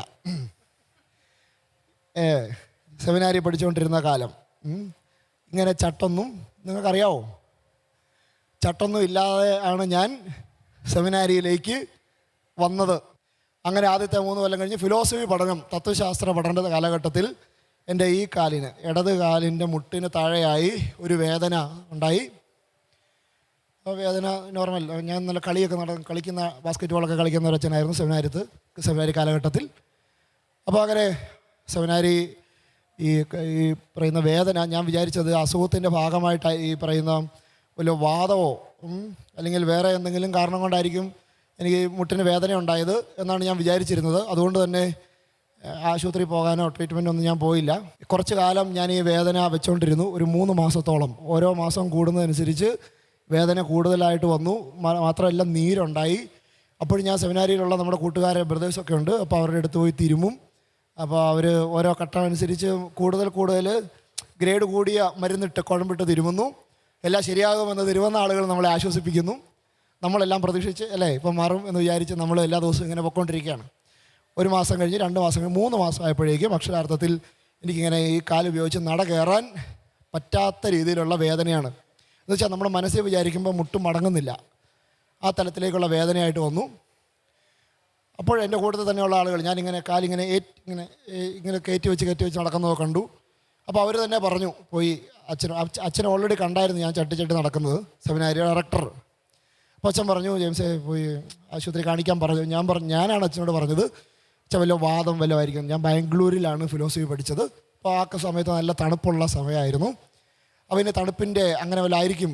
സെമിനാരി പഠിച്ചുകൊണ്ടിരുന്ന കാലം ഇങ്ങനെ ചട്ടൊന്നും നിങ്ങൾക്കറിയാവോ? ചട്ടൊന്നും ഇല്ലാതെ ആണ് ഞാൻ സെമിനാരിയിലേക്ക് വന്നത്. അങ്ങനെ ആദ്യത്തെ 3 കൊല്ലം കഴിഞ്ഞ് ഫിലോസഫി പഠനം, തത്വശാസ്ത്ര പഠന കാലഘട്ടത്തിൽ എൻ്റെ ഈ കാലിന്, ഇടത് കാലിൻ്റെ മുട്ടിന് താഴെയായി ഒരു വേദന ഉണ്ടായി. അപ്പോൾ വേദന നോർമൽ. ഞാൻ നല്ല കളിക്കുന്ന ബാസ്കറ്റ് ബോളൊക്കെ കളിക്കുന്ന ഒരു അച്ഛനായിരുന്നു സെമിനാരി കാലഘട്ടത്തിൽ. അപ്പോൾ അങ്ങനെ സെമിനാരി ഈ പറയുന്ന വേദന, ഞാൻ വിചാരിച്ചത് അസുഖത്തിൻ്റെ ഭാഗമായിട്ട് ഈ പറയുന്ന വല്ല വാദമോ അല്ലെങ്കിൽ വേറെ എന്തെങ്കിലും കാരണം കൊണ്ടായിരിക്കും എനിക്ക് മുട്ടിന് വേദന ഉണ്ടായത് എന്നാണ് ഞാൻ വിചാരിച്ചിരുന്നത്. അതുകൊണ്ട് തന്നെ ആശുപത്രി പോകാനോ ട്രീറ്റ്മെൻറ്റോ ഒന്നും ഞാൻ പോയില്ല. കുറച്ച് കാലം ഞാൻ ഈ വേദന വെച്ചുകൊണ്ടിരുന്നു, ഒരു 3 മാസത്തോളം. ഓരോ മാസം കൂടുന്നതനുസരിച്ച് വേദന കൂടുതലായിട്ട് വന്നു. മാത്രമല്ല നീരുണ്ടായി. അപ്പോഴും ഞാൻ സെമിനാരിയിലുള്ള നമ്മുടെ കൂട്ടുകാരെ ബ്രദേഴ്സൊക്കെ ഉണ്ട്. അപ്പോൾ അവരുടെ അടുത്ത് പോയി തിരുമും. അപ്പോൾ അവർ ഓരോ ഘട്ടം അനുസരിച്ച് കൂടുതൽ ഗ്രേഡ് കൂടിയ മരുന്നിട്ട് കുഴമ്പിട്ട് തിരുമുന്നു. എല്ലാം ശരിയാകുമെന്ന് തിരുവന്ന ആളുകൾ നമ്മളെ ആശ്വസിപ്പിക്കുന്നു. നമ്മളെല്ലാം പ്രതീക്ഷിച്ച് അല്ലേ ഇപ്പം മാറും എന്ന് വിചാരിച്ച് നമ്മൾ എല്ലാ ദിവസവും ഇങ്ങനെ പൊയ്ക്കൊണ്ടിരിക്കുകയാണ്. 1 മാസം കഴിഞ്ഞ് 2 മാസം കഴിഞ്ഞ് 3 മാസം ആയപ്പോഴേക്കും അക്ഷരാർത്ഥത്തിൽ എനിക്കിങ്ങനെ ഈ കാല് ഉപയോഗിച്ച് നട കയറാൻ പറ്റാത്ത രീതിയിലുള്ള വേദനയാണ്. എന്നുവെച്ചാൽ നമ്മുടെ മനസ്സിൽ വിചാരിക്കുമ്പോൾ മുട്ടും മടങ്ങുന്നില്ല, ആ തലത്തിലേക്കുള്ള വേദനയായിട്ട് വന്നു. അപ്പോൾ എൻ്റെ കൂട്ടത്തിൽ തന്നെയുള്ള ആളുകൾ ഞാനിങ്ങനെ കാലിങ്ങനെ ഇങ്ങനെ കയറ്റി വെച്ച് നടക്കുന്നത് കണ്ടു. അപ്പോൾ അവർ തന്നെ പറഞ്ഞു, പോയി അച്ഛനെ ഓൾറെഡി കണ്ടായിരുന്നു ഞാൻ ചട്ടി നടക്കുന്നത്, സെമിനാരി ഡയറക്ടർ. അപ്പോൾ അച്ഛൻ പറഞ്ഞു, ജെയിംസേ പോയി ആശുപത്രി കാണിക്കാൻ പറഞ്ഞു. ഞാനാണ് അച്ഛനോട് പറഞ്ഞത്, അച്ഛൻ വല്ല വാദം വല്ലതായിരിക്കും. ഞാൻ ബാംഗ്ലൂരിലാണ് ഫിലോസഫി പഠിച്ചത്. അപ്പോൾ ആ സമയത്ത് നല്ല തണുപ്പുള്ള സമയമായിരുന്നു. അപ്പോൾ പിന്നെ തണുപ്പിൻ്റെ അങ്ങനെ വല്ല ആയിരിക്കും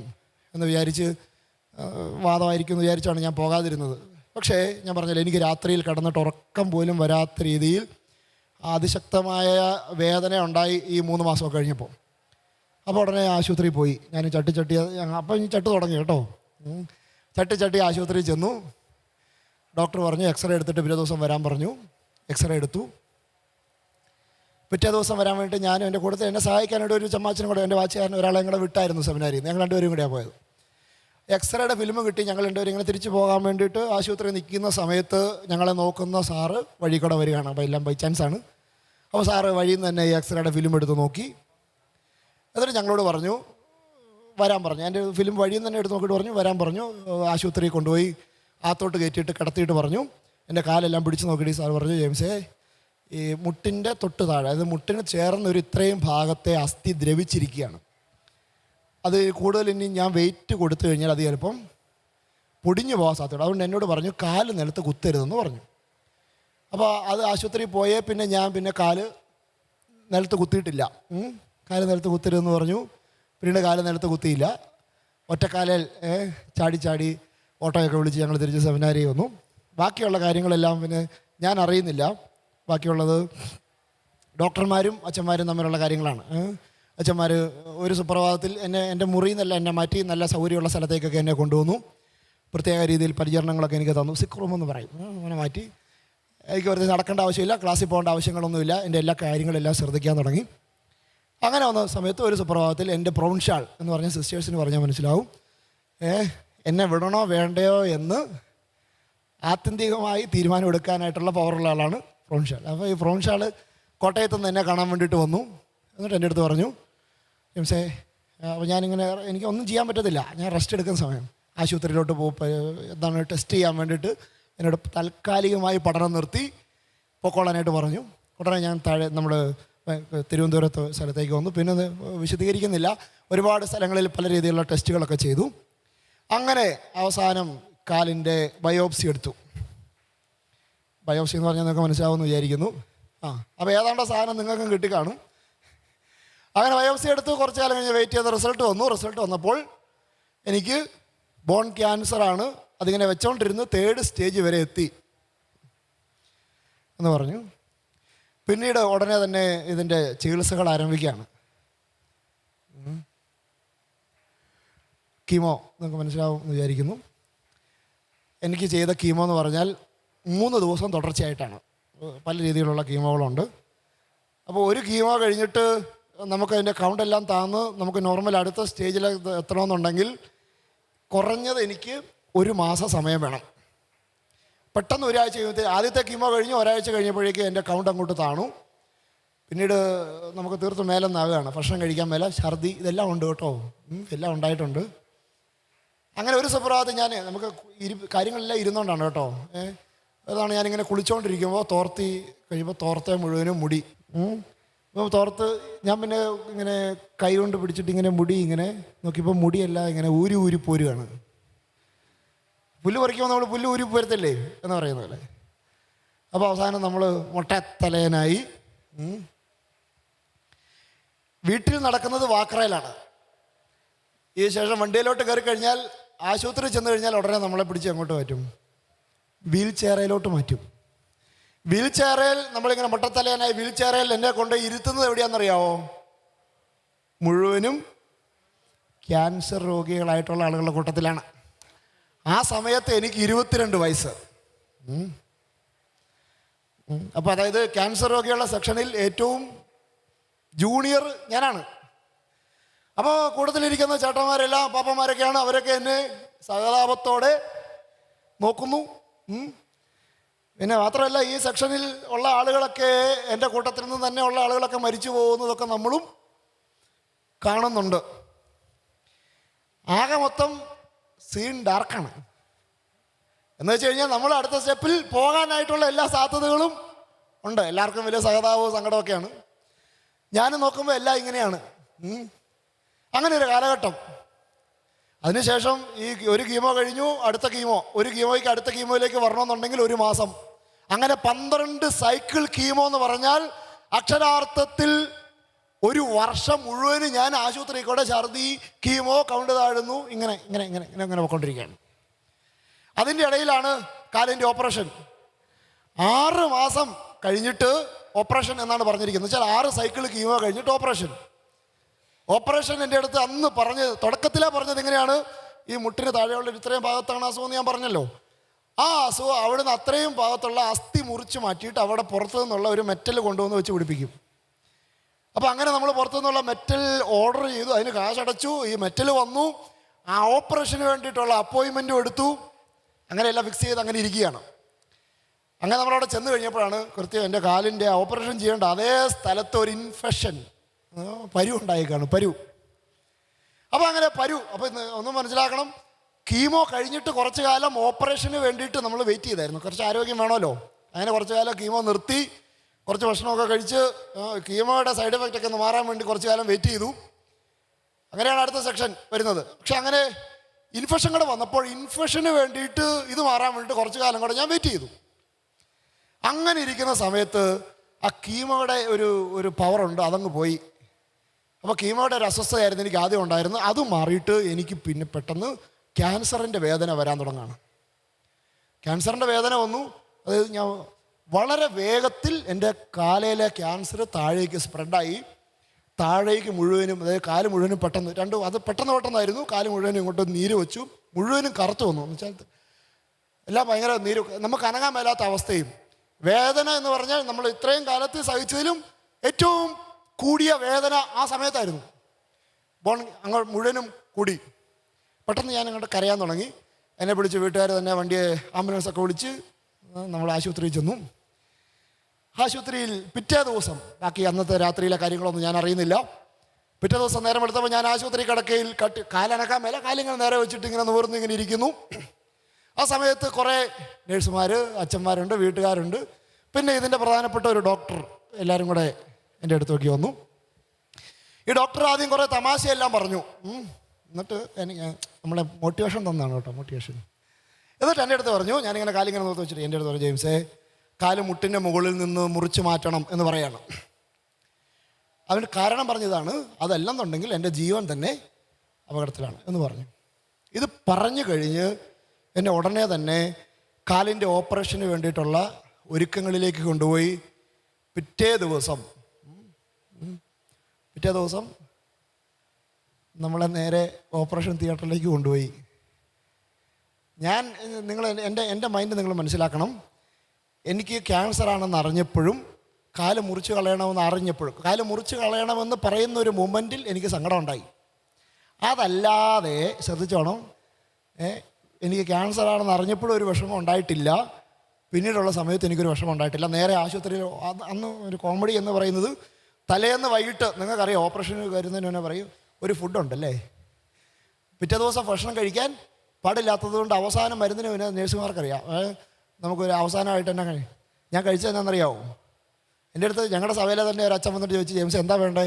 എന്ന് വിചാരിച്ച്, വാദമായിരിക്കും എന്ന് വിചാരിച്ചാണ് ഞാൻ പോകാതിരുന്നത്. പക്ഷേ ഞാൻ പറഞ്ഞില്ല, എനിക്ക് രാത്രിയിൽ കിടന്നിട്ട് ഉറക്കം പോലും വരാത്ത രീതിയിൽ അതിശക്തമായ വേദന ഉണ്ടായി ഈ 3 മാസമൊക്കെ കഴിഞ്ഞപ്പോൾ. അപ്പോൾ ഉടനെ ആശുപത്രിയിൽ പോയി. ഞാൻ അപ്പോൾ ഈ ചട്ട് തുടങ്ങി കേട്ടോ. ചട്ടി ആശുപത്രിയിൽ ചെന്നു. ഡോക്ടർ പറഞ്ഞു എക്സ്റേ എടുത്തിട്ട് പിറ്റേ ദിവസം വരാൻ പറഞ്ഞു. എക്സ്റേ എടുത്തു. പിറ്റേ ദിവസം വരാൻ വേണ്ടിയിട്ട് ഞാനും എൻ്റെ കൂട്ടത്തിൽ എന്നെ സഹായിക്കാനായിട്ട് ഒരു ചമ്മാച്ചനും കൂടെ, എൻ്റെ വാച്ചുകാരൻ ഒരാളെ കൂടെ വിട്ടായിരുന്നു സെമിനാരിയിൽ. ഞങ്ങൾ 2 പേരും കൂടെയാണ് പോയത്. എക്സ്റേയുടെ ഫിലിം കിട്ടി. ഞങ്ങൾ 2 പേരും ഇങ്ങനെ തിരിച്ചു പോകാൻ വേണ്ടിയിട്ട് ആശുപത്രിയിൽ നിൽക്കുന്ന സമയത്ത് ഞങ്ങളെ നോക്കുന്ന സാറ് വഴി കൂടെ വരികയാണ്. അപ്പോൾ എല്ലാം ബൈ ചാൻസാണ്. അപ്പോൾ സാറ് വഴിയിൽ നിന്ന് തന്നെ ഈ എക്സ്റേയുടെ ഫിലിം എടുത്ത് നോക്കി. എന്നിട്ട് ഞങ്ങളോട് പറഞ്ഞു വരാൻ പറഞ്ഞു. എൻ്റെ ഫിലിം വഴിയിൽ നിന്ന് തന്നെ എടുത്ത് നോക്കിയിട്ട് പറഞ്ഞു വരാൻ പറഞ്ഞു. ആശുപത്രിയിൽ കൊണ്ടുപോയി ആത്തോട്ട് കയറ്റിയിട്ട് കിടത്തിയിട്ട് പറഞ്ഞു, എൻ്റെ കാലെല്ലാം പിടിച്ച് നോക്കിയിട്ട് സാർ പറഞ്ഞു, ജെയിംസേ ഈ മുട്ടിൻ്റെ തൊട്ട് താഴെ, അതായത് മുട്ടിന് ചേർന്നൊരു ഇത്രയും ഭാഗത്തെ അസ്ഥി ദ്രവിച്ചിരിക്കുകയാണ്. അത് കൂടുതൽ ഇനി ഞാൻ വെയിറ്റ് കൊടുത്തു കഴിഞ്ഞാൽ അത് ചിലപ്പം പൊടിഞ്ഞു പോകാൻ സാധ്യത. അതുകൊണ്ട് എന്നോട് പറഞ്ഞു കാല് നിലത്ത് കുത്തരുതെന്ന് പറഞ്ഞു. അപ്പോൾ അത് ആശുപത്രിയിൽ പോയേ പിന്നെ ഞാൻ പിന്നെ കാല് നിലത്ത് കുത്തിയിട്ടില്ല. കാല് നിലത്ത് കുത്തരുതെന്ന് പറഞ്ഞു. പിന്നീട് കാല് നിലത്ത് കുത്തിയില്ല. ഒറ്റക്കാലിൽ ചാടി ചാടി ഓട്ടോയൊക്കെ വിളിച്ച് ഞങ്ങൾ തിരിച്ച് സെമിനാരി വന്നു. ബാക്കിയുള്ള കാര്യങ്ങളെല്ലാം പിന്നെ ഞാൻ അറിയുന്നില്ല. ബാക്കിയുള്ളത് ഡോക്ടർമാരും അച്ഛന്മാരും തമ്മിലുള്ള കാര്യങ്ങളാണ്. അച്ഛന്മാർ ഒരു സുപ്രഭാതത്തിൽ എൻ്റെ മുറിയിൽ നിന്നല്ല എന്നെ മാറ്റി നല്ല സൗകര്യമുള്ള സ്ഥലത്തേക്കൊക്കെ എന്നെ കൊണ്ടുവന്നു. പ്രത്യേക രീതിയിൽ പരിചരണങ്ങളൊക്കെ എനിക്ക് തന്നു. സിക്ക് റൂം എന്ന് പറയും. അങ്ങനെ മാറ്റി എനിക്ക് വെറുതെ നടക്കേണ്ട ആവശ്യമില്ല, ക്ലാസ്സിൽ പോകേണ്ട ആവശ്യങ്ങളൊന്നുമില്ല. എൻ്റെ എല്ലാ കാര്യങ്ങളെല്ലാം ശ്രദ്ധിക്കാൻ തുടങ്ങി. അങ്ങനെ വന്ന സമയത്ത് ഒരു സുപ്രഭാതത്തിൽ എൻ്റെ പ്രൊവിൻഷ്യാൾ എന്ന് പറഞ്ഞ സിസ്റ്റേഴ്സിന് പറഞ്ഞാൽ മനസ്സിലാവും എന്നെ വിടണോ വേണ്ടയോ എന്ന് ആത്യന്തികമായി തീരുമാനമെടുക്കാനായിട്ടുള്ള പവറുള്ള ആളാണ് പ്രൊവിൻഷ്യാൾ. അപ്പോൾ ഈ പ്രൊവിൻഷ്യാൾ കോട്ടയത്ത് നിന്ന് എന്നെ കാണാൻ വേണ്ടിയിട്ട് വന്നു. എന്നിട്ട് എൻ്റെ അടുത്ത് പറഞ്ഞു, ജെയിംസേ, അപ്പോൾ ഞാനിങ്ങനെ എനിക്കൊന്നും ചെയ്യാൻ പറ്റത്തില്ല, ഞാൻ റെസ്റ്റ് എടുക്കുന്ന സമയം ആശുപത്രിയിലോട്ട് എന്താണ് ടെസ്റ്റ് ചെയ്യാൻ വേണ്ടിയിട്ട് എന്നോട് താൽക്കാലികമായി പഠനം നിർത്തി പൊക്കോളാനായിട്ട് പറഞ്ഞു. ഉടനെ ഞാൻ താഴെ നമ്മൾ തിരുവനന്തപുരത്ത് സ്ഥലത്തേക്ക് വന്നു. പിന്നെ അത് വിശദീകരിക്കുന്നില്ല. ഒരുപാട് സ്ഥലങ്ങളിൽ പല രീതിയിലുള്ള ടെസ്റ്റുകളൊക്കെ ചെയ്തു. അങ്ങനെ അവസാനം കാലിൻ്റെ ബയോപ്സി എടുത്തു. ബയോപ്സി എന്ന് പറഞ്ഞാൽ നിങ്ങൾക്ക് മനസ്സിലാവുമെന്ന് വിചാരിക്കുന്നു. അപ്പോൾ ഏതാണ്ട് സാധനം നിങ്ങൾക്കും കിട്ടിക്കാണും. അങ്ങനെ ബയോപ്സി എടുത്ത് കുറച്ച് കാലം കഴിഞ്ഞ് വെയിറ്റ് ചെയ്ത റിസൾട്ട് വന്നു. റിസൾട്ട് വന്നപ്പോൾ എനിക്ക് ബോൺ ക്യാൻസറാണ്, അതിങ്ങനെ വെച്ചോണ്ടിരുന്ന് 3rd സ്റ്റേജ് വരെ എത്തി എന്ന് പറഞ്ഞു. പിന്നീട് ഉടനെ തന്നെ ഇതിൻ്റെ ചികിത്സകൾ ആരംഭിക്കുകയാണ്. കീമോ നിങ്ങൾക്ക് മനസ്സിലാവും എന്ന് വിചാരിക്കുന്നു. എനിക്ക് ചെയ്ത കീമോ എന്ന് പറഞ്ഞാൽ 3 ദിവസം തുടർച്ചയായിട്ടാണ്. പല രീതിയിലുള്ള കീമോകളുണ്ട്. അപ്പോൾ ഒരു കീമോ കഴിഞ്ഞിട്ട് നമുക്കതിൻ്റെ കൗണ്ടെല്ലാം താന്ന് നമുക്ക് നോർമൽ അടുത്ത സ്റ്റേജിൽ എത്തണമെന്നുണ്ടെങ്കിൽ കുറഞ്ഞത് എനിക്ക് 1 മാസം സമയം വേണം. പെട്ടെന്ന് ഒരാഴ്ച കഴിയുമ്പോൾ ആദ്യത്തെ കീമോ കഴിഞ്ഞ് ഒരാഴ്ച കഴിഞ്ഞപ്പോഴേക്കും എൻ്റെ കൗണ്ട് അങ്ങോട്ട് താണു. പിന്നീട് നമുക്ക് തീർത്തും മേലെന്നാവുകയാണ്. ഭക്ഷണം കഴിക്കാൻ മേലെ, ഛർദി, ഇതെല്ലാം ഉണ്ട് കേട്ടോ, എല്ലാം ഉണ്ടായിട്ടുണ്ട്. അങ്ങനെ ഒരു സുപ്രഭാതം നമുക്ക് കാര്യങ്ങളെല്ലാം ഇരുന്നുകൊണ്ടാണ് കേട്ടോ. അതാണ് ഞാനിങ്ങനെ കുളിച്ചുകൊണ്ടിരിക്കുമ്പോൾ തോർത്തി കഴിയുമ്പോൾ തോർത്തെ മുഴുവനും മുടി. അപ്പോൾ തോർത്ത് ഞാൻ പിന്നെ ഇങ്ങനെ കൈ കൊണ്ട് പിടിച്ചിട്ട് ഇങ്ങനെ മുടി ഇങ്ങനെ നോക്കിയപ്പോൾ മുടിയെല്ലാം ഇങ്ങനെ ഊരി പോരുകയാണ്. പുല്ല് പറിക്കുമ്പോൾ നമ്മൾ പുല്ല് ഊരി പോരത്തില്ലേ എന്ന് പറയുന്ന പോലെ. അപ്പോൾ അവസാനം നമ്മൾ മൊട്ടത്തലയനായി. വീട്ടിൽ നടക്കുന്നത് വാക്കറയിലാണ്. ഈ ശേഷം വണ്ടിയിലോട്ട് കയറി കഴിഞ്ഞാൽ, ആശുപത്രി ചെന്ന് കഴിഞ്ഞാൽ ഉടനെ നമ്മളെ പിടിച്ച് അങ്ങോട്ട് മാറ്റും, വീൽ ചെയറിലോട്ട് മാറ്റും. വീൽ ചെയറിൽ നമ്മളിങ്ങനെ മൊട്ടത്തലയനായി വീൽ ചെയറിൽ എന്നെ കൊണ്ട് ഇരുത്തുന്നത് എവിടെയാണെന്നറിയാവോ? മുഴുവനും ക്യാൻസർ രോഗികളായിട്ടുള്ള ആളുകളുടെ കൂട്ടത്തിലാണ്. ആ സമയത്ത് എനിക്ക് 22 വയസ്സ്. അപ്പോൾ അതായത് ക്യാൻസർ രോഗികളുടെ സെക്ഷനിൽ ഏറ്റവും ജൂനിയർ ഞാനാണ്. അപ്പോൾ കൂട്ടത്തിലിരിക്കുന്ന ചേട്ടന്മാരെല്ലാം പാപ്പന്മാരൊക്കെയാണ്. അവരൊക്കെ എന്നെ സഹതാപത്തോടെ നോക്കുന്നു. പിന്നെ മാത്രമല്ല, ഈ സെക്ഷനിൽ ഉള്ള ആളുകളൊക്കെ, എൻ്റെ കൂട്ടത്തിൽ നിന്ന് തന്നെ ഉള്ള ആളുകളൊക്കെ മരിച്ചു പോകുന്നതൊക്കെ നമ്മളും കാണുന്നുണ്ട്. ആകെ മൊത്തം സീൻ ഡാർക്കാണ്. എന്ന് വെച്ച് കഴിഞ്ഞാൽ നമ്മൾ അടുത്ത സ്റ്റെപ്പിൽ പോകാനായിട്ടുള്ള എല്ലാ സാധ്യതകളും ഉണ്ട്. എല്ലാവർക്കും വലിയ സഹതാപവും സങ്കടമൊക്കെയാണ്. ഞാൻ നോക്കുമ്പോൾ എല്ലാം ഇങ്ങനെയാണ്. അങ്ങനെ ഒരു കാലഘട്ടം. അതിനുശേഷം ഈ ഒരു കീമോ കഴിഞ്ഞു, അടുത്ത കീമോ, ഒരു കീമോയ്ക്ക് അടുത്ത കീമോയിലേക്ക് വരണമെന്നുണ്ടെങ്കിൽ 1 മാസം. അങ്ങനെ 12 സൈക്കിൾ കീമോ എന്ന് പറഞ്ഞാൽ അക്ഷരാർത്ഥത്തിൽ 1 വർഷം മുഴുവനും ഞാൻ ആശുപത്രി കൂടെ ഛർദി, കീമോ, കൗണ്ട് താഴുന്നു, ഇങ്ങനെ പോയിക്കൊണ്ടിരിക്കുകയാണ്. അതിൻ്റെ ഇടയിലാണ് കാലിൻ്റെ ഓപ്പറേഷൻ. 6 മാസം കഴിഞ്ഞിട്ട് ഓപ്പറേഷൻ എന്നാണ് പറഞ്ഞിരിക്കുന്നത്. വെച്ചാൽ 6 സൈക്കിൾ കീമോ കഴിഞ്ഞിട്ട് ഓപ്പറേഷൻ എൻ്റെ അടുത്ത് അന്ന് തുടക്കത്തിലാണ് പറഞ്ഞത് എങ്ങനെയാണ്? ഈ മുട്ടിന് താഴെയുള്ള ഇത്രയും ഭാഗത്താണ് അസുഖം എന്ന് ഞാൻ പറഞ്ഞല്ലോ. ആ അസുഖം അവിടുന്ന് അത്രയും ഭാഗത്തുള്ള അസ്ഥി മുറിച്ച് മാറ്റിയിട്ട് അവിടെ പുറത്തു നിന്നുള്ള ഒരു മെറ്റൽ കൊണ്ടുവന്ന് വെച്ച് പിടിപ്പിക്കും. അപ്പോൾ അങ്ങനെ നമ്മൾ പുറത്തു നിന്നുള്ള മെറ്റൽ ഓർഡർ ചെയ്തു, അതിന് കാശടച്ചു, ഈ മെറ്റൽ വന്നു, ആ ഓപ്പറേഷന് വേണ്ടിയിട്ടുള്ള അപ്പോയിൻമെൻറ്റും എടുത്തു. അങ്ങനെയെല്ലാം ഫിക്സ് ചെയ്ത് അങ്ങനെ ഇരിക്കുകയാണ്. അങ്ങനെ നമ്മളവിടെ ചെന്ന് കഴിഞ്ഞപ്പോഴാണ് കൃത്യം എൻ്റെ കാലിൻ്റെ ഓപ്പറേഷൻ ചെയ്യേണ്ട അതേ സ്ഥലത്ത് ഒരു ഇൻഫെക്ഷൻ, പരു ഉണ്ടായിക്കാണ്, പരു. അപ്പോൾ അങ്ങനെ അപ്പോൾ ഒന്നും മനസ്സിലാക്കണം, കീമോ കഴിഞ്ഞിട്ട് കുറച്ച് കാലം ഓപ്പറേഷന് വേണ്ടിയിട്ട് നമ്മൾ വെയിറ്റ് ചെയ്തായിരുന്നു. കുറച്ച് ആരോഗ്യം വേണമല്ലോ. അങ്ങനെ കുറച്ച് കാലം കീമോ നിർത്തി, കുറച്ച് ഭക്ഷണമൊക്കെ കഴിച്ച് കീമോയുടെ സൈഡ് എഫക്റ്റ് ഒക്കെ ഒന്ന് മാറാൻ വേണ്ടി കുറച്ച് കാലം വെയിറ്റ് ചെയ്തു. അങ്ങനെയാണ് അടുത്ത സെക്ഷൻ വരുന്നത്. പക്ഷെ അങ്ങനെ ഇൻഫെക്ഷൻ കൂടെ വന്നപ്പോൾ ഇൻഫെക്ഷന് വേണ്ടിയിട്ട് ഇത് മാറാൻ വേണ്ടിയിട്ട് കുറച്ച് കാലം കൂടെ ഞാൻ വെയിറ്റ് ചെയ്തു. അങ്ങനെ ഇരിക്കുന്ന സമയത്ത് ആ കീമോയുടെ ഒരു പവറുണ്ട്, അതങ്ങ് പോയി. അപ്പോൾ കീമോയുടെ ഒരു അസ്വസ്ഥതയായിരുന്നു എനിക്ക് ആദ്യം ഉണ്ടായിരുന്നു. അത് മാറിയിട്ട് എനിക്ക് പിന്നെ പെട്ടെന്ന് ക്യാൻസറിൻ്റെ വേദന വരാൻ തുടങ്ങുകയാണ്. ക്യാൻസറിൻ്റെ വേദന വന്നു. അതായത് ഞാൻ വളരെ വേഗത്തിൽ എൻ്റെ കാലയിലെ ക്യാൻസർ താഴേക്ക് സ്പ്രെഡായി, താഴേക്ക് മുഴുവനും, അതായത് കാല് മുഴുവനും പെട്ടെന്ന് അത് പെട്ടെന്നായിരുന്നു. കാല് മുഴുവനും ഇങ്ങോട്ട് നീര് വെച്ചു, മുഴുവനും കറുത്തു വന്നു. എന്ന് വെച്ചാൽ എല്ലാം ഭയങ്കര നീര്, നമുക്ക് അനങ്ങാൻ മേലാത്ത അവസ്ഥയും. വേദന എന്ന് പറഞ്ഞാൽ നമ്മൾ ഇത്രയും കാലത്ത് സഹിച്ചതിലും ഏറ്റവും കൂടിയ വേദന ആ സമയത്തായിരുന്നു. അങ്ങോട്ട് മുഴുവനും കൂടി. പെട്ടെന്ന് ഞാൻ അങ്ങോട്ട് കരയാൻ തുടങ്ങി. എന്നെ പിടിച്ച് വീട്ടുകാർ തന്നെ വണ്ടിയെ ആംബുലൻസൊക്കെ വിളിച്ച് നമ്മൾ ആശുപത്രിയിൽ ചെന്നു. ആശുപത്രിയിൽ പിറ്റേ ദിവസം, ബാക്കി അന്നത്തെ രാത്രിയിലെ കാര്യങ്ങളൊന്നും ഞാൻ അറിയുന്നില്ല, പിറ്റേ ദിവസം നേരം എടുത്തപ്പോൾ ഞാൻ ആശുപത്രി കിടക്കയിൽ കാലനക്കാൻ മേല, കാലിങ്ങനെ നേരെ വെച്ചിട്ട് ഇങ്ങനെ നിവർന്ന് ഇങ്ങനെ ഇരിക്കുന്നു. ആ സമയത്ത് കുറേ നേഴ്സുമാർ, അച്ഛന്മാരുണ്ട്, വീട്ടുകാരുണ്ട്, പിന്നെ ഇതിൻ്റെ പ്രധാനപ്പെട്ട ഒരു ഡോക്ടർ എല്ലാവരും കൂടെ എൻ്റെ അടുത്തേക്ക് വന്നു. ഈ ഡോക്ടർ ആദ്യം കുറേ തമാശയെല്ലാം പറഞ്ഞു. എന്നിട്ട് എനിക്ക് നമ്മളെ മോട്ടിവേഷൻ തന്നാണ് കേട്ടോ, മോട്ടിവേഷൻ. എന്നിട്ട് എൻ്റെ അടുത്ത് പറഞ്ഞു, ഞാനിങ്ങനെ കാലിങ്ങനെ നോക്കി വെച്ചിട്ട് എൻ്റെ അടുത്ത് പറഞ്ഞു, ജെയിംസേ, കാല് മുട്ടിൻ്റെ മുകളിൽ നിന്ന് മുറിച്ച് മാറ്റണം എന്ന് പറയാണ്. അതിന് കാരണം പറഞ്ഞതാണ്, അതല്ലെന്നുണ്ടെങ്കിൽ എൻ്റെ ജീവൻ തന്നെ അപകടത്തിലാണ് എന്ന് പറഞ്ഞു. ഇത് പറഞ്ഞു കഴിഞ്ഞ് എന്നെ ഉടനെ തന്നെ കാലിൻ്റെ ഓപ്പറേഷന് വേണ്ടിയിട്ടുള്ള ഒരുക്കങ്ങളിലേക്ക് കൊണ്ടുപോയി. പിറ്റേ ദിവസം നമ്മളെ നേരെ ഓപ്പറേഷൻ തിയേറ്ററിലേക്ക് കൊണ്ടുപോയി. എൻ്റെ മൈൻഡ് നിങ്ങൾ മനസ്സിലാക്കണം. എനിക്ക് ക്യാൻസർ ആണെന്ന് അറിഞ്ഞപ്പോഴും കാല് മുറിച്ച് കളയണമെന്ന് അറിഞ്ഞപ്പോഴും, കാല് മുറിച്ച് കളയണമെന്ന് പറയുന്ന ഒരു മൊമെൻറ്റിൽ എനിക്ക് സങ്കടം ഉണ്ടായി. അതല്ലാതെ ശ്രദ്ധിച്ചോണം, എനിക്ക് ക്യാൻസർ ആണെന്ന് അറിഞ്ഞപ്പോഴും ഒരു വിഷമം ഉണ്ടായിട്ടില്ല, പിന്നീടുള്ള സമയത്ത് എനിക്കൊരു വിഷമം ഉണ്ടായിട്ടില്ല. നേരെ ആശുപത്രിയിൽ അന്ന് ഒരു കോമഡി എന്ന് പറയുന്നത്, തലേന്ന് വൈകിട്ട് നിങ്ങൾക്കറിയാം ഓപ്പറേഷന് വരുന്നതിന് മുന്നേ പറയും ഒരു ഫുഡുണ്ടല്ലേ, പിറ്റേ ദിവസം ഭക്ഷണം കഴിക്കാൻ പാടില്ലാത്തത് കൊണ്ട് അവസാനം മരുന്നിന് മുന്നേ നേഴ്സുമാർക്കറിയാം നമുക്കൊരു അവസാനമായിട്ട് തന്നെ ഞാൻ കഴിച്ചതെന്നറിയാവോ. എൻ്റെ അടുത്ത് ഞങ്ങളുടെ സഭയിലെ തന്നെ ഒരു അച്ഛൻ വന്നിട്ട് ചോദിച്ചു, ജെയിംസ് എന്താ വേണ്ടേ?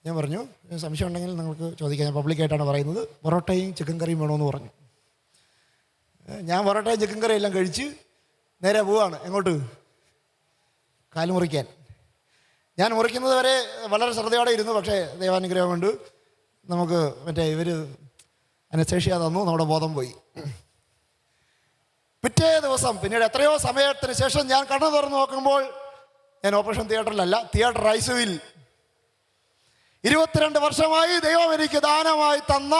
ഞാൻ പറഞ്ഞു, സംശയം ഉണ്ടെങ്കിൽ നിങ്ങൾക്ക് ചോദിക്കാം, ഞാൻ പബ്ലിക്കായിട്ടാണ് പറയുന്നത്, പൊറോട്ടയും ചിക്കൻ കറിയും വേണമെന്ന് പറഞ്ഞു. ഞാൻ പൊറോട്ടയും ചിക്കൻ കറിയും എല്ലാം കഴിച്ച് നേരെ പോവാണ്. എങ്ങോട്ട്? കാല് മുറിക്കാൻ. ഞാൻ മുറിക്കുന്നത് വരെ വളരെ ശ്രദ്ധയോടെ ഇരുന്നു. പക്ഷേ ദൈവാനുഗ്രഹം കൊണ്ട് നമുക്ക് ഇവർ അനസ്തേഷ്യ തന്നു, നമ്മുടെ ബോധം പോയി. പിറ്റേ ദിവസം പിന്നീട് എത്രയോ സമയത്തിന് ശേഷം ഞാൻ കണ്ണു തുറന്ന് നോക്കുമ്പോൾ ഞാൻ ഓപ്പറേഷൻ തിയേറ്ററിലല്ല, തിയേറ്റർ ഐസിയുവിൽ 22 വർഷമായി ദൈവം എനിക്ക് ദാനമായി തന്ന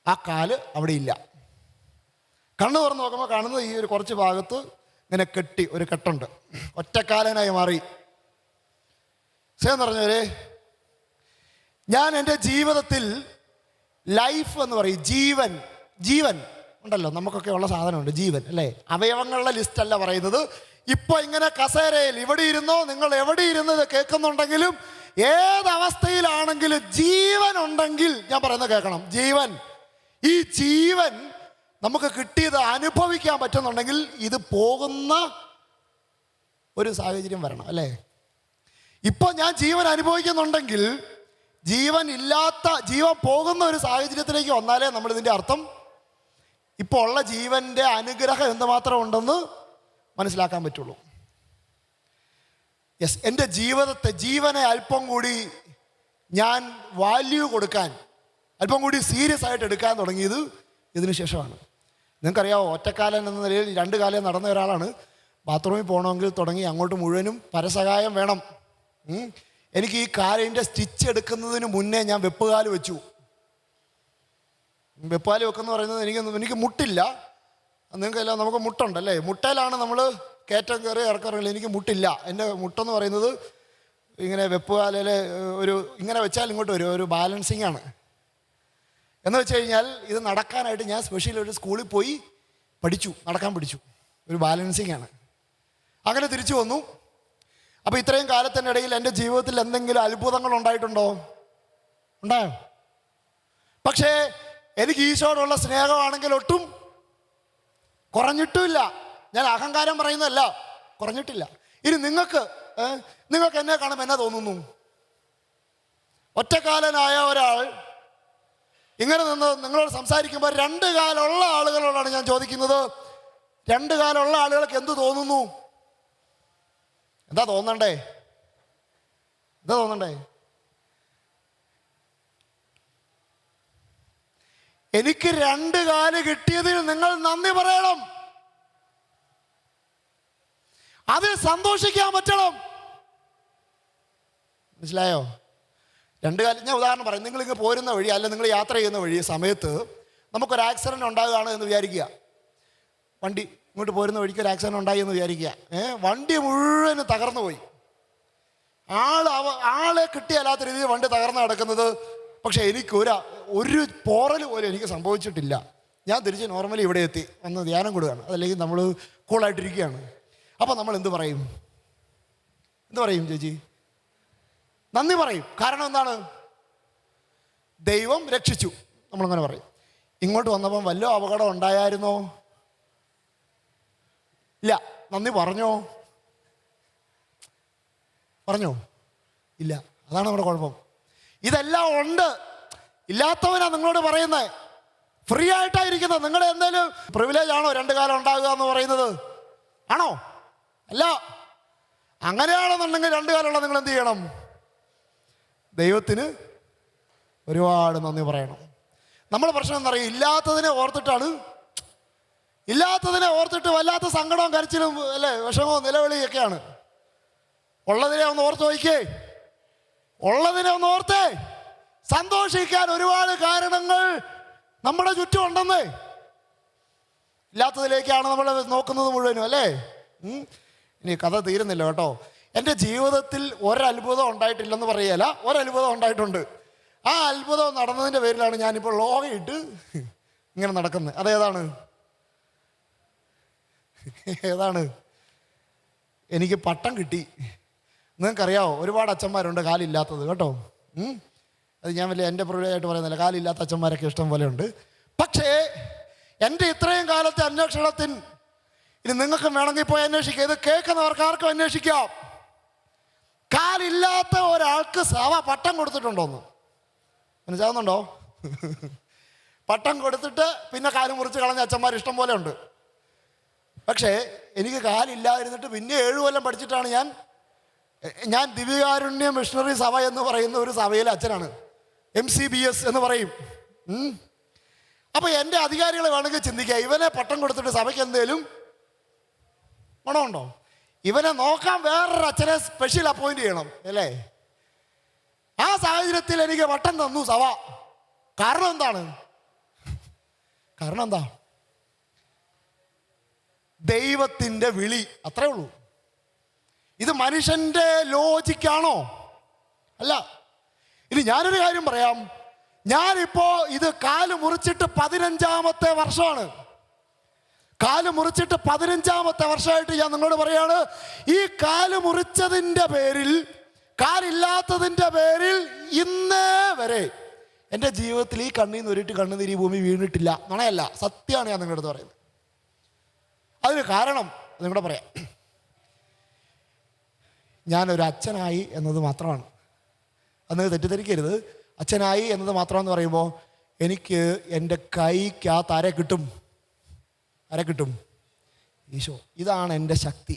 ആ കാല് അവിടെ ഇല്ല. കണ്ണു തുറന്ന് നോക്കുമ്പോൾ കാണുന്നത് ഈ ഒരു കുറച്ച് ഭാഗത്ത് ഇങ്ങനെ കെട്ടി ഒരു കെട്ടുണ്ട്, ഒറ്റക്കാലനായി മാറി. എന്ന് പറഞ്ഞവരെ, ഞാൻ എൻ്റെ ജീവിതത്തിൽ ലൈഫ് എന്ന് പറയും, ജീവൻ ഉണ്ടല്ലോ, നമുക്കൊക്കെ ഉള്ള സാധനമുണ്ട് ജീവൻ അല്ലേ, അവയവങ്ങളുടെ ലിസ്റ്റല്ല പറയുന്നത്. ഇപ്പൊ ഇങ്ങനെ കസേരയിൽ ഇവിടെ ഇരുന്നോ, നിങ്ങൾ എവിടെ ഇരുന്നത് കേൾക്കുന്നുണ്ടെങ്കിലും ഏതവസ്ഥയിലാണെങ്കിലും ജീവൻ ഉണ്ടെങ്കിൽ ഞാൻ പറയുന്നത് കേൾക്കണം. ഈ ജീവൻ നമുക്ക് കിട്ടിയത് അനുഭവിക്കാൻ പറ്റുന്നുണ്ടെങ്കിൽ ഇത് പോകുന്ന ഒരു സാഹചര്യം വരണം അല്ലേ. ഇപ്പൊ ഞാൻ ജീവൻ അനുഭവിക്കുന്നുണ്ടെങ്കിൽ ജീവൻ പോകുന്ന ഒരു സാഹചര്യത്തിലേക്ക് വന്നാലേ നമ്മൾ ഇതിൻ്റെ അർത്ഥം ഇപ്പോൾ ഉള്ള ജീവൻ്റെ അനുഗ്രഹം എന്തുമാത്രം ഉണ്ടെന്ന് മനസ്സിലാക്കാൻ പറ്റുള്ളൂ. എൻ്റെ ജീവനെ അല്പം കൂടി ഞാൻ വാല്യൂ കൊടുക്കാൻ, അല്പം കൂടി സീരിയസ് ആയിട്ട് എടുക്കാൻ തുടങ്ങിയത് ഇതിനു ശേഷമാണ്. നിങ്ങൾക്കറിയാമോ, ഒറ്റക്കാലൻ എന്ന നിലയിൽ 2 കാലം നടന്ന ഒരാളാണ്. ബാത്റൂമിൽ പോകണമെങ്കിൽ തുടങ്ങി അങ്ങോട്ട് മുഴുവനും പരസഹായം വേണം. എനിക്ക് ഈ കാലിൻ്റെ സ്റ്റിച്ച് എടുക്കുന്നതിന് മുന്നേ ഞാൻ വെപ്പുകാല് വെച്ചു. വെപ്പുകാല് വെക്കെന്ന് പറയുന്നത് എനിക്ക് മുട്ടില്ല, നിങ്ങൾക്കെല്ലാം നമുക്ക് മുട്ടുണ്ടല്ലേ, മുട്ടയിലാണ് നമ്മൾ കയറ്റം കയറി ഇറക്കാറില്ല. എനിക്ക് മുട്ടില്ല. എൻ്റെ മുട്ടെന്ന് പറയുന്നത് ഇങ്ങനെ വെപ്പുകാലിലെ ഇങ്ങനെ വെച്ചാൽ ഇങ്ങോട്ട് വരും, ഒരു ബാലൻസിങ് ആണ്. എന്ന് വെച്ച് കഴിഞ്ഞാൽ ഇത് നടക്കാനായിട്ട് ഞാൻ സ്പെഷ്യൽ ഒരു സ്കൂളിൽ പോയി നടക്കാൻ പഠിച്ചു. ഒരു ബാലൻസിങ് ആണ്. അങ്ങനെ തിരിച്ചു വന്നു. അപ്പോൾ ഇത്രയും കാലത്തിൻ്റെ ഇടയിൽ എൻ്റെ ജീവിതത്തിൽ എന്തെങ്കിലും അത്ഭുതങ്ങൾ ഉണ്ടായിട്ടുണ്ടോ? ഉണ്ടായോ? പക്ഷേ എനിക്ക് ഈശോയോടുള്ള സ്നേഹമാണെങ്കിൽ ഒട്ടും കുറഞ്ഞിട്ടുമില്ല. ഞാൻ അഹങ്കാരം പറയുന്നതല്ല, കുറഞ്ഞിട്ടില്ല. ഇനി നിങ്ങൾക്ക് എന്നെ കാണുമ്പോൾ എന്നാ തോന്നുന്നു? ഒറ്റക്കാലനായ ഒരാൾ ഇങ്ങനെ നിന്ന് നിങ്ങളോട് സംസാരിക്കുമ്പോൾ രണ്ട് കാലുള്ള ആളുകളോടാണ് ഞാൻ ചോദിക്കുന്നത്. രണ്ട് കാലുള്ള ആളുകൾക്ക് എന്ത് തോന്നുന്നു? എന്താ തോന്നണ്ടേ? എനിക്ക് രണ്ട് കാല് കിട്ടിയതിൽ നിങ്ങൾ നന്ദി പറയണം, അതിൽ സന്തോഷിക്കാൻ പറ്റണം. മനസ്സിലായോ? രണ്ട് കാലം ഞാൻ ഉദാഹരണം പറയാം. നിങ്ങളിങ്ങ് പോരുന്ന വഴി, അല്ല നിങ്ങൾ യാത്ര ചെയ്യുന്ന വഴി സമയത്ത് നമുക്കൊരു ആക്സിഡൻറ്റ് ഉണ്ടാകുകയാണ് എന്ന് വിചാരിക്കുക. വണ്ടി ഇങ്ങോട്ട് പോരുന്ന വഴിക്ക് ഒരു ആക്സിഡൻറ്റ് ഉണ്ടായി എന്ന് വിചാരിക്കുക. വണ്ടി മുഴുവനും തകർന്നു പോയി. ആളെ കിട്ടിയല്ലാത്ത രീതിയിൽ വണ്ടി തകർന്ന് കിടക്കുന്നത്. പക്ഷേ എനിക്ക് ഒരു പോറൽ പോലും എനിക്ക് സംഭവിച്ചിട്ടില്ല. ഞാൻ തിരിച്ച് നോർമലി ഇവിടെ എത്തി വന്ന് ധ്യാനം കൊടുക്കുകയാണ്. അതല്ലെങ്കിൽ നമ്മൾ കൂളായിട്ടിരിക്കുകയാണ്. അപ്പം നമ്മൾ എന്ത് പറയും ചേച്ചി? നന്ദി പറയും. കാരണം എന്താണ്? ദൈവം രക്ഷിച്ചു, നമ്മളങ്ങനെ പറയും. ഇങ്ങോട്ട് വന്നപ്പം വല്ല അപകടം ഉണ്ടായിരുന്നോ? ഇല്ല. നന്ദി പറഞ്ഞോ? ഇല്ല. അതാണ് നമ്മുടെ കുഴപ്പം. ഇതെല്ലാം ഉണ്ട്, ഇല്ലാത്തവനാ നിങ്ങളോട് പറയുന്നത്. ഫ്രീ ആയിട്ടായിരിക്കുന്നത്. നിങ്ങളുടെ എന്തെങ്കിലും പ്രിവിലേജ് ആണോ രണ്ട് കാലം ഉണ്ടാകുക എന്ന് പറയുന്നത്? ആണോ? അല്ല. അങ്ങനെയാണെന്നുണ്ടെങ്കിൽ രണ്ട് കാലമുള്ള നിങ്ങൾ എന്ത് ചെയ്യണം? ദൈവത്തിന് ഒരുപാട് നന്ദി പറയണം. നമ്മുടെ പ്രശ്നം എന്താ പറയുക? ഇല്ലാത്തതിനെ ഓർത്തിട്ട് വല്ലാത്ത സങ്കടവും കരച്ചിലും അല്ലേ, വിഷമവും നിലവിളിയൊക്കെയാണ്. ഉള്ളതിനെ ഒന്ന് ഓർത്തേ. സന്തോഷിക്കാൻ ഒരുപാട് കാരണങ്ങൾ നമ്മുടെ ചുറ്റും ഉണ്ടെന്നേ. ഇല്ലാത്തതിലേക്കാണ് നമ്മൾ നോക്കുന്നത് മുഴുവനും, അല്ലേ? ഇനി കഥ തീരുന്നില്ല കേട്ടോ. എൻ്റെ ജീവിതത്തിൽ ഒരത്ഭുതം ഉണ്ടായിട്ടില്ലെന്ന് പറയല, ഒരത്ഭുതം ഉണ്ടായിട്ടുണ്ട്. ആ അത്ഭുതം നടന്നതിൻ്റെ പേരിലാണ് ഞാനിപ്പോൾ ലോകയിട്ട് ഇങ്ങനെ നടക്കുന്നത്. ഏതാണ്? എനിക്ക് പട്ടം കിട്ടി. നിങ്ങൾക്കറിയാവോ, ഒരുപാട് അച്ഛന്മാരുണ്ട് കാലില്ലാത്തത് കേട്ടോ. അത് ഞാൻ വലിയ എൻ്റെ പ്രിവിലേജായിട്ട് പറയുന്നില്ല. കാലില്ലാത്ത അച്ഛന്മാരൊക്കെ ഇഷ്ടം പോലെ ഉണ്ട്. പക്ഷേ എൻ്റെ ഇത്രയും കാലത്തെ അന്വേഷണത്തിന് ഇനി നിങ്ങൾക്കും വേണമെങ്കിൽ പോയി അന്വേഷിക്കുക. ഇത് കേൾക്കുന്നവർക്ക് ആർക്കും അന്വേഷിക്കാം. കാലില്ലാത്ത ഒരാൾക്ക് പട്ടം കൊടുത്തിട്ടുണ്ടോന്ന് മനസ്സിലാവുന്നുണ്ടോ? പട്ടം കൊടുത്തിട്ട് പിന്നെ കാല് മുറിച്ച് കളഞ്ഞ അച്ഛന്മാർ ഇഷ്ടം പോലെ ഉണ്ട്. പക്ഷേ എനിക്ക് കാലില്ലാതിരുന്നിട്ട് പിന്നെ 7 കൊല്ലം പഠിച്ചിട്ടാണ് ഞാൻ ദിവ്യകാരുണ്യ മിഷണറി സഭ എന്ന് പറയുന്ന ഒരു സഭയിലെ അച്ഛനാണ്. MCBS എന്ന് പറയും. അപ്പോൾ എൻ്റെ അധികാരികളെ വേണമെങ്കിൽ ചിന്തിക്കുക, ഇവനെ പട്ടം കൊടുത്തിട്ട് സഭയ്ക്ക് എന്തേലും ഗുണമുണ്ടോ? ഇവനെ നോക്കാൻ വേറൊരു അച്ഛനെ സ്പെഷ്യൽ അപ്പോയിന്റ് ചെയ്യണം, അല്ലേ? ആ സാഹചര്യത്തിൽ എനിക്ക് പട്ടം തന്നു സഭ. കാരണം എന്താ? ദൈവത്തിൻ്റെ വിളി, അത്രേ ഉള്ളൂ. ഇത് മനുഷ്യൻ്റെ ലോജിക്കാണോ? അല്ല. ഇനി ഞാനൊരു കാര്യം പറയാം. ഞാനിപ്പോ ഇത് കാല് മുറിച്ചിട്ട് 15ാമത്തെ വർഷമാണ്. കാല് മുറിച്ചിട്ട് 15ാമത്തെ വർഷമായിട്ട് ഞാൻ നിങ്ങളോട് പറയാണ്, ഈ കാല് മുറിച്ചതിൻ്റെ പേരിൽ, കാലില്ലാത്തതിൻ്റെ പേരിൽ ഇന്നേ വരെ എൻ്റെ ജീവിതത്തിൽ ഈ കണ്ണീന്ന് ഒരിട്ട് കണ്ണുനീര് ഈ ഭൂമി വീണിട്ടില്ല. നുണയല്ല, സത്യമാണ് ഞാൻ നിങ്ങളുടെ അടുത്ത് പറയുന്നത്. അതിന് കാരണം നിങ്ങളുടെ പറയാം, ഞാനൊരു അച്ഛനായി എന്നത് മാത്രമാണ്. അന്ന് തെറ്റിദ്ധരിക്കരുത്. അച്ഛനായി എന്നത് മാത്രമെന്ന് പറയുമ്പോൾ എനിക്ക് എൻ്റെ കൈക്കകത്ത് ആരെ കിട്ടും? ഈശോ. ഇതാണ് എൻ്റെ ശക്തി.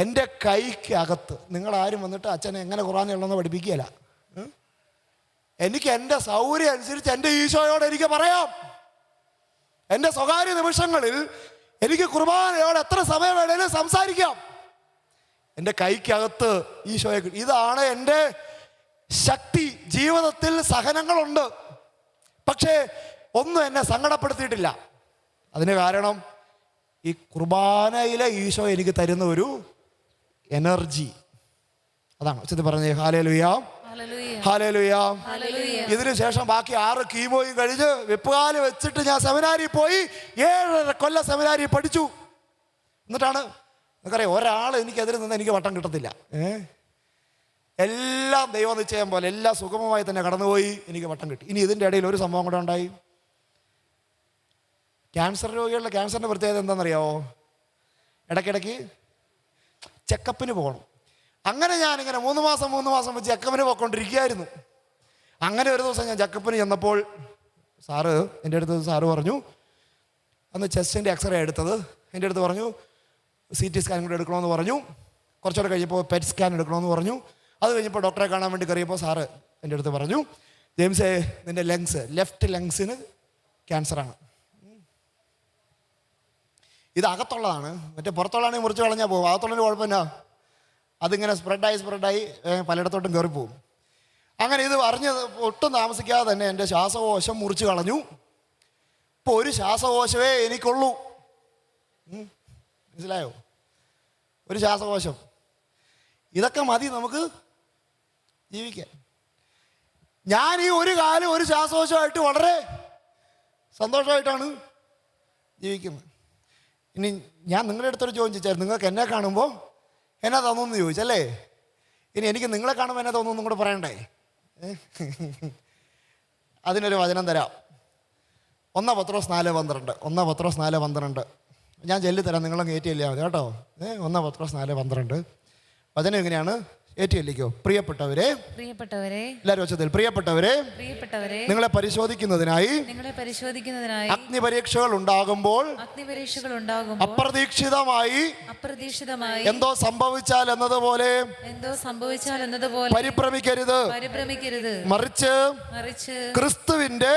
എൻ്റെ കൈക്കകത്ത് നിങ്ങളാരും വന്നിട്ട് അച്ഛനെ എങ്ങനെ ഖുർആൻ ചൊല്ലണമെന്ന് പഠിപ്പിക്കുകയല്ല. എനിക്ക് എൻ്റെ സൗകര്യം അനുസരിച്ച് എൻ്റെ ഈശോയോട് എനിക്ക് പറയാം. എൻ്റെ സ്വകാര്യ നിമിഷങ്ങളിൽ എനിക്ക് കുർബാനയോട് എത്ര സമയം വേണേലും സംസാരിക്കാം. എൻ്റെ കൈക്കകത്ത് ഈശോയെ. ഇതാണ് എൻ്റെ ശക്തി. ജീവിതത്തിൽ സഹനങ്ങളുണ്ട്, പക്ഷേ ഒന്നും എന്നെ സങ്കടപ്പെടുത്തിയിട്ടില്ല. അതിന് കാരണം ഈ കുർബാനയിലെ ഈശോ എനിക്ക് തരുന്ന ഒരു എനർജി. അതാണ് ഉച്ചത്തിൽ പറഞ്ഞേ ഹല്ലേലൂയ, ഹല്ലേലൂയ. ഇതിനു ശേഷം ബാക്കി 6 കീമോയും കഴിഞ്ഞ് വെപ്പുകാല് വെച്ചിട്ട് ഞാൻ സെമിനാരി പോയി 7.5 കൊല്ലം സെമിനാരി പഠിച്ചു. എന്നിട്ടാണ് നിങ്ങൾക്കറിയാം, ഒരാൾ എനിക്കെതിരെ നിന്ന് എനിക്ക് വട്ടം കിട്ടത്തില്ല. എല്ലാം ദൈവനിശ്ചയം പോലെ എല്ലാം സുഗമമായി തന്നെ കടന്നുപോയി, എനിക്ക് വട്ടം കിട്ടി. ഇനി ഇതിൻ്റെ ഇടയിൽ ഒരു സംഭവം കൂടെ ഉണ്ടായി. ക്യാൻസർ രോഗികളുടെ ക്യാൻസറിൻ്റെ പ്രത്യേകത എന്താണെന്നറിയാമോ? ഇടയ്ക്കിടയ്ക്ക് ചെക്കപ്പിന് പോകണം. അങ്ങനെ ഞാനിങ്ങനെ 3 മാസം വെച്ച് ചെക്കപ്പിന് പോയിക്കൊണ്ടിരിക്കുകയായിരുന്നു. അങ്ങനെ ഒരു ദിവസം ഞാൻ ചെക്കപ്പിന് ചെന്നപ്പോൾ എൻ്റെ അടുത്ത് സാറ് പറഞ്ഞു, അന്ന് ചെസ്റ്റിൻ്റെ എക്സ്റേ എടുത്തത്, എൻ്റെ അടുത്ത് പറഞ്ഞു CT സ്കാൻ കൂടെ എടുക്കണമെന്ന് പറഞ്ഞു. കുറച്ചുകൂടെ കഴിഞ്ഞപ്പോൾ പെറ്റ് സ്കാൻ എടുക്കണമെന്ന് പറഞ്ഞു. അത് കഴിഞ്ഞപ്പോൾ ഡോക്ടറെ കാണാൻ വേണ്ടി കയറിയപ്പോൾ സാറ് എൻ്റെ അടുത്ത് പറഞ്ഞു, ജെയിംസേ, നിൻ്റെ ലെഫ്റ്റ് ലങ്സിന് ക്യാൻസറാണ്. ഇത് അകത്തുള്ളതാണ്, മറ്റേ പുറത്തുള്ളതാണെങ്കിൽ മുറിച്ച് കളഞ്ഞാൽ പോകും. അകത്തുള്ളതിന് കുഴപ്പമില്ല, അതിങ്ങനെ സ്പ്രെഡായി പലയിടത്തോട്ടും കയറിപ്പോവും. അങ്ങനെ ഇത് അറിഞ്ഞ് ഒട്ടും താമസിക്കാതെ തന്നെ എൻ്റെ ശ്വാസകോശം മുറിച്ച് കളഞ്ഞു. ഇപ്പോൾ ഒരു ശ്വാസകോശമേ എനിക്കുള്ളൂ. മനസ്സിലായോ? ഒരു ശ്വാസകോശം. ഇതൊക്കെ മതി നമുക്ക് ജീവിക്കാൻ. ഞാൻ ഈ ഒരു കാലം ഒരു ശ്വാസകോശമായിട്ട് വളരെ സന്തോഷമായിട്ടാണ് ജീവിക്കുന്നത്. ഇനി ഞാൻ നിങ്ങളുടെ അടുത്തൊരു ചോദ്യം ചോദിച്ചായിരുന്നു, നിങ്ങൾക്ക് എന്നെ കാണുമ്പോൾ എന്നാ തോന്നുന്നു ചോദിച്ചല്ലേ? ഇനി എനിക്ക് നിങ്ങളെ കാണുമ്പോൾ എന്നാ തോന്നുന്നു കൂടെ പറയണ്ടേ? അതിനൊരു വചനം തരാം. 1 പത്രോസ് 4:12. 1 പത്രോസ് 4:12 ഞാൻ ചൊല്ലിത്തരാം, നിങ്ങളെ കയറ്റിയല്ലേ മതി കേട്ടോ. 1 പത്രോസ് 4:12 വചനം എങ്ങനെയാണ്? ഏറ്റിയല്ലിക്കോ? പ്രിയപ്പെട്ടവരെ, എല്ലാവരും വെച്ചതിൽ പ്രിയപ്പെട്ടവരെ, നിങ്ങളെ പരിശോധിക്കുന്നതിനായി അഗ്നിപരീക്ഷകൾ ഉണ്ടാകുമ്പോൾ അപ്രതീക്ഷിതമായി എന്തോ സംഭവിച്ചാൽ എന്നതുപോലെ പരിഭ്രമിക്കരുത്. മറിച്ച് ക്രിസ്തുവിന്റെ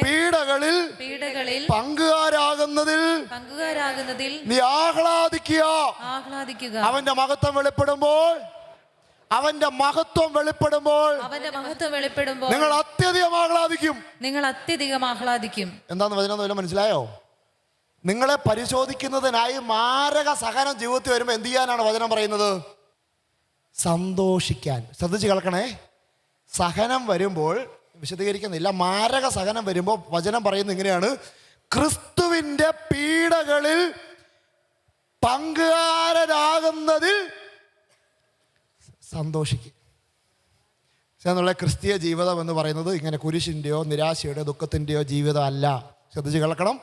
പീഡകളിൽ പങ്കുകാരാകുന്നതിൽ നീ ആഹ്ലാദിക്കുക. അവന്റെ മഹത്വം വെളിപ്പെടുമ്പോൾ നിങ്ങൾ അത്യധികം ആഹ്ലാദിക്കും. എന്താന്ന് വചനം മനസ്സിലായോ? നിങ്ങളെ പരിശോധിക്കുന്നതിനായി മാരക സഹനം ജീവിതത്തിൽ വരുമ്പോൾ എന്ത് ചെയ്യാനാണ് വചനം പറയുന്നത്? സന്തോഷിക്കാൻ. ശ്രദ്ധിച്ച് കേൾക്കണേ. സഹനം വരുമ്പോൾ, വിശദീകരിക്കുന്നില്ല, മാരക സഹനം വരുമ്പോൾ വചനം പറയുന്നത് ഇങ്ങനെയാണ്: ക്രിസ്തുവിന്റെ പീഡകളിൽ പങ്കുകാരനാകുന്നതിൽ സന്തോഷിക്കുക. എന്നുള്ള ക്രിസ്തീയ ജീവിതം എന്ന് പറയുന്നത് ഇങ്ങനെ കുരിശിൻ്റെയോ നിരാശയുടെ ദുഃഖത്തിൻ്റെയോ ജീവിതം അല്ല. ശ്രദ്ധിച്ച് കേൾക്കണം.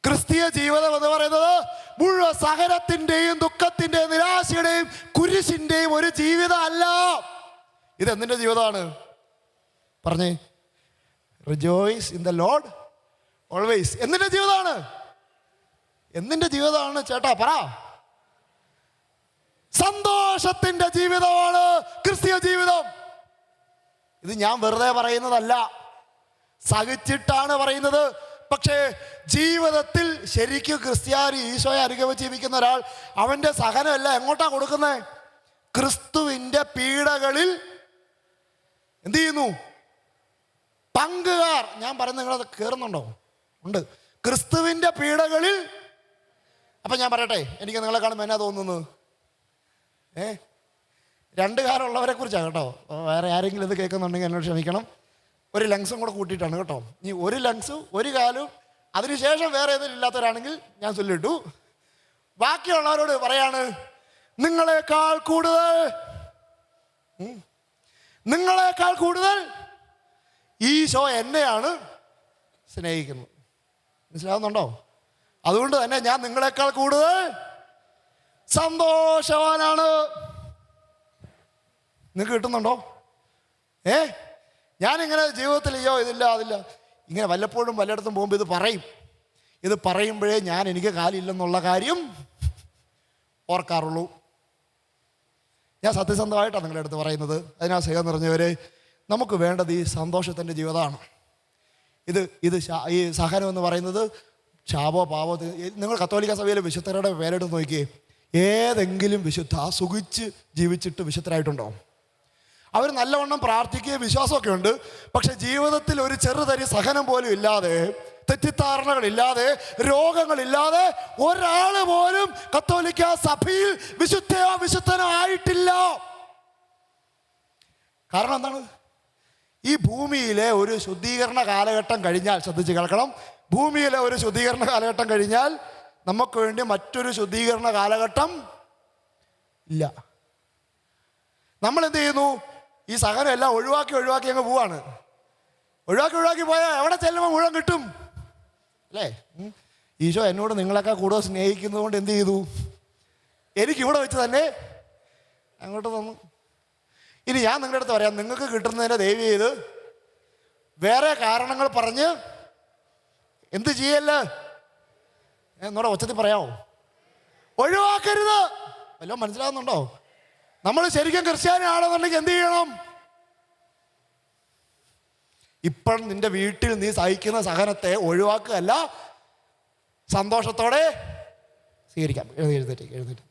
ക്രിസ്തീയ ജീവിതം എന്ന് പറയുന്നത് മുഴുവൻ സഹനത്തിൻ്റെയും ദുഃഖത്തിൻ്റെയും നിരാശയുടെയും കുരിശിൻ്റെയും ഒരു ജീവിതം അല്ല. ഇത് എന്തിൻ്റെ ജീവിതമാണ്? പറഞ്ഞേ. Rejoice in the Lord always. എന്തിൻ്റെ ജീവിതമാണ്? എന്തിൻ്റെ ജീവിതമാണ് ചേട്ടാ? പറ. സന്തോഷത്തിന്റെ ജീവിതമാണ് ക്രിസ്തീയ ജീവിതം. ഇത് ഞാൻ വെറുതെ പറയുന്നതല്ല, സഹിച്ചിട്ടാണ് പറയുന്നത്. പക്ഷേ ജീവിതത്തിൽ ശരിക്കും ക്രിസ്ത്യാനി, ഈശോയെ അനുഗമിച്ച് ജീവിക്കുന്ന ഒരാൾ അവന്റെ സഹനമല്ല എങ്ങോട്ടാ കൊടുക്കുന്നത്? ക്രിസ്തുവിന്റെ പീഡകളിൽ എന്ത് ചെയ്യുന്നു? പങ്കുകാർ. ഞാൻ പറയുന്നത് നിങ്ങളത് കേറുന്നുണ്ടോ? ഉണ്ട്. ക്രിസ്തുവിന്റെ പീഡകളിൽ. അപ്പൊ ഞാൻ പറയട്ടെ, എനിക്ക് നിങ്ങളെ കാണുമ്പോൾ എന്നാ തോന്നുന്നു? 2 കാലുള്ളവരെ കുറിച്ചാണ് കേട്ടോ. വേറെ ആരെങ്കിലും ഇത് കേൾക്കുന്നുണ്ടെങ്കിൽ എന്നോട് ക്ഷമിക്കണം. ഒരു ലങ്സും കൂടെ കൂട്ടിയിട്ടാണ് കേട്ടോ. ഇനി ഒരു ലങ്സും ഒരു കാലും അതിനുശേഷം വേറെ ഏതെങ്കിലും ഇല്ലാത്തവരാണെങ്കിൽ ഞാൻ ചൊല്ലിട്ടു. ബാക്കിയുള്ളവരോട് പറയാണ്, നിങ്ങളെക്കാൾ കൂടുതൽ ഈശോ എന്നെയാണ് സ്നേഹിക്കുന്നത്. മനസ്സിലാവുന്നുണ്ടോ? അതുകൊണ്ട് തന്നെ ഞാൻ നിങ്ങളെക്കാൾ കൂടുതൽ സന്തോഷവാനാണ്. നിങ്ങൾക്ക് കിട്ടുന്നുണ്ടോ? ഞാനിങ്ങനെ ജീവിതത്തിൽ ഇതില്ല അതില്ല ഇങ്ങനെ വല്ലപ്പോഴും പലയിടത്തും പോകുമ്പോൾ ഇത് പറയുമ്പോഴേ ഞാൻ എനിക്ക് കാലില്ലെന്നുള്ള കാര്യം ഓർക്കാറുള്ളൂ. ഞാൻ സത്യസന്ധമായിട്ടാണ് നിങ്ങളുടെ അടുത്ത് പറയുന്നത്. അതിനാ സ്നേഹം നിറഞ്ഞവരെ, നമുക്ക് വേണ്ടത് ഈ സന്തോഷത്തിൻ്റെ ജീവിതമാണ്. ഇത് ഈ സഹനം എന്ന് പറയുന്നത് ശാപോ പാപോ. നിങ്ങൾ കത്തോലിക്ക സഭയിലെ വിശുദ്ധരുടെ പേരെടുത്ത് നോക്കിയേ. ഏതെങ്കിലും വിശുദ്ധ സുഖിച്ച് ജീവിച്ചിട്ട് വിശുദ്ധരായിട്ടുണ്ടോ? അവർ നല്ലവണ്ണം പ്രാർത്ഥിക്കുകയും വിശ്വാസമൊക്കെ ഉണ്ട്. പക്ഷെ ജീവിതത്തിൽ ഒരു ചെറുതരി സഹനം പോലും ഇല്ലാതെ, തെറ്റിദ്ധാരണകളില്ലാതെ, രോഗങ്ങളില്ലാതെ ഒരാൾ പോലും കത്തോലിക്ക സഭയിൽ വിശുദ്ധനോ ആയിട്ടില്ല. കാരണം എന്താണ്? ഈ ഭൂമിയിലെ ഒരു ശുദ്ധീകരണ കാലഘട്ടം കഴിഞ്ഞാൽ, ശ്രദ്ധിച്ച് കേൾക്കണം, ഭൂമിയിലെ ഒരു ശുദ്ധീകരണ കാലഘട്ടം കഴിഞ്ഞാൽ നമുക്ക് വേണ്ടി മറ്റൊരു ശുദ്ധീകരണ കാലഘട്ടം ഇല്ല. നമ്മൾ എന്ത് ചെയ്യുന്നു? ഈ സഹനം എല്ലാം ഒഴിവാക്കി അങ്ങ് പോവാണ്. ഒഴിവാക്കി പോയാൽ എവിടെ ചെല്ലുമ്പോൾ മുഴുവൻ കിട്ടും അല്ലേ? ഈശോ എന്നോട് നിങ്ങളൊക്കെ കൂടുതൽ സ്നേഹിക്കുന്നത് കൊണ്ട് എന്ത് ചെയ്തു? എനിക്കിവിടെ വെച്ച് തന്നെ അങ്ങോട്ട് തന്നു. ഇനി ഞാൻ നിങ്ങളുടെ അടുത്ത് പറയാം, നിങ്ങൾക്ക് കിട്ടുന്നതിൻ്റെ ദയവ് ചെയ്ത് വേറെ കാരണങ്ങൾ പറഞ്ഞ് എന്ത് ചെയ്യല്ലേ എന്നോട് ഒച്ചത്തിൽ പറയാമോ? ഒഴിവാക്കരുത്. വല്ലതും മനസ്സിലാവുന്നുണ്ടോ? നമ്മൾ ശരിക്കും ക്രിസ്ത്യാനി ആണെന്നുണ്ടെങ്കിൽ എന്ത് ചെയ്യണം? ഇപ്പോൾ നിന്റെ വീട്ടിൽ നീ സഹിക്കുന്ന സഹനത്തെ ഒഴിവാക്കുകയല്ല, സന്തോഷത്തോടെ സ്വീകരിക്കാം. എഴുന്നേറ്റ്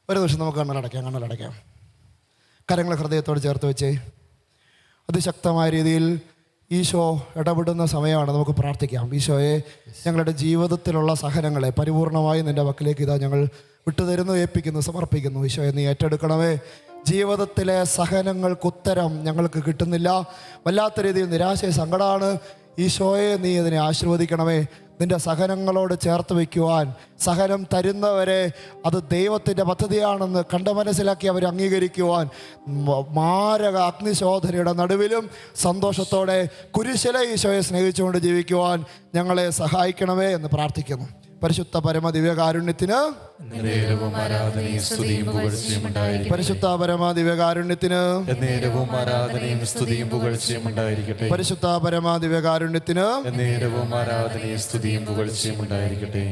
ഒരു നിമിഷം നമുക്ക് കണ്ണടയ്ക്കാം. കരങ്ങൾ ഹൃദയത്തോട് ചേർത്ത് വെച്ചേ. അതിശക്തമായ രീതിയിൽ ഈശോ ഇടപെടുന്ന സമയമാണ്. നമുക്ക് പ്രാർത്ഥിക്കാം. ഈശോയെ, ഞങ്ങളുടെ ജീവിതത്തിലുള്ള സഹനങ്ങളെ പരിപൂർണമായി നിൻ്റെ പക്കലേക്ക് ഇതാ ഞങ്ങൾ വിട്ടുതരുന്നു, ഏൽപ്പിക്കുന്നു, സമർപ്പിക്കുന്നു. ഈശോയെ, നീ ഏറ്റെടുക്കണമേ. ജീവിതത്തിലെ സഹനങ്ങൾക്കുത്തരം ഞങ്ങൾക്ക് കിട്ടുന്നില്ല. വല്ലാത്ത രീതിയിൽ നിരാശ, സങ്കടമാണ്. ഈശോയെ, നീ അതിനെ ആശീർവദിക്കണമേ. നിൻ്റെ സഹനങ്ങളോട് ചേർത്ത് വയ്ക്കുവാൻ, സഹനം തരുന്നവരെ അത് ദൈവത്തിൻ്റെ പദ്ധതിയാണെന്ന് കണ്ട് മനസ്സിലാക്കി അവർ അംഗീകരിക്കുവാൻ, മാരക അഗ്നിശോധനയുടെ നടുവിലും സന്തോഷത്തോടെ കുരിശിലെ ഈശോയെ സ്നേഹിച്ചുകൊണ്ട് ജീവിക്കുവാൻ ഞങ്ങളെ സഹായിക്കണമേ എന്ന് പ്രാർത്ഥിക്കുന്നു. പരിശുദ്ധ പരമ ദിവ്യകാരുണ്യത്തിന്, പരിശുദ്ധ പരമ ദിവ്യകാരുണ്യത്തിന്, പരിശുദ്ധ പരമ ദിവ്യകാരുണ്യത്തിന് ആരാധനയും സ്തുതിയും പുകഴ്ചയും ഉണ്ടായിരിക്കട്ടെ.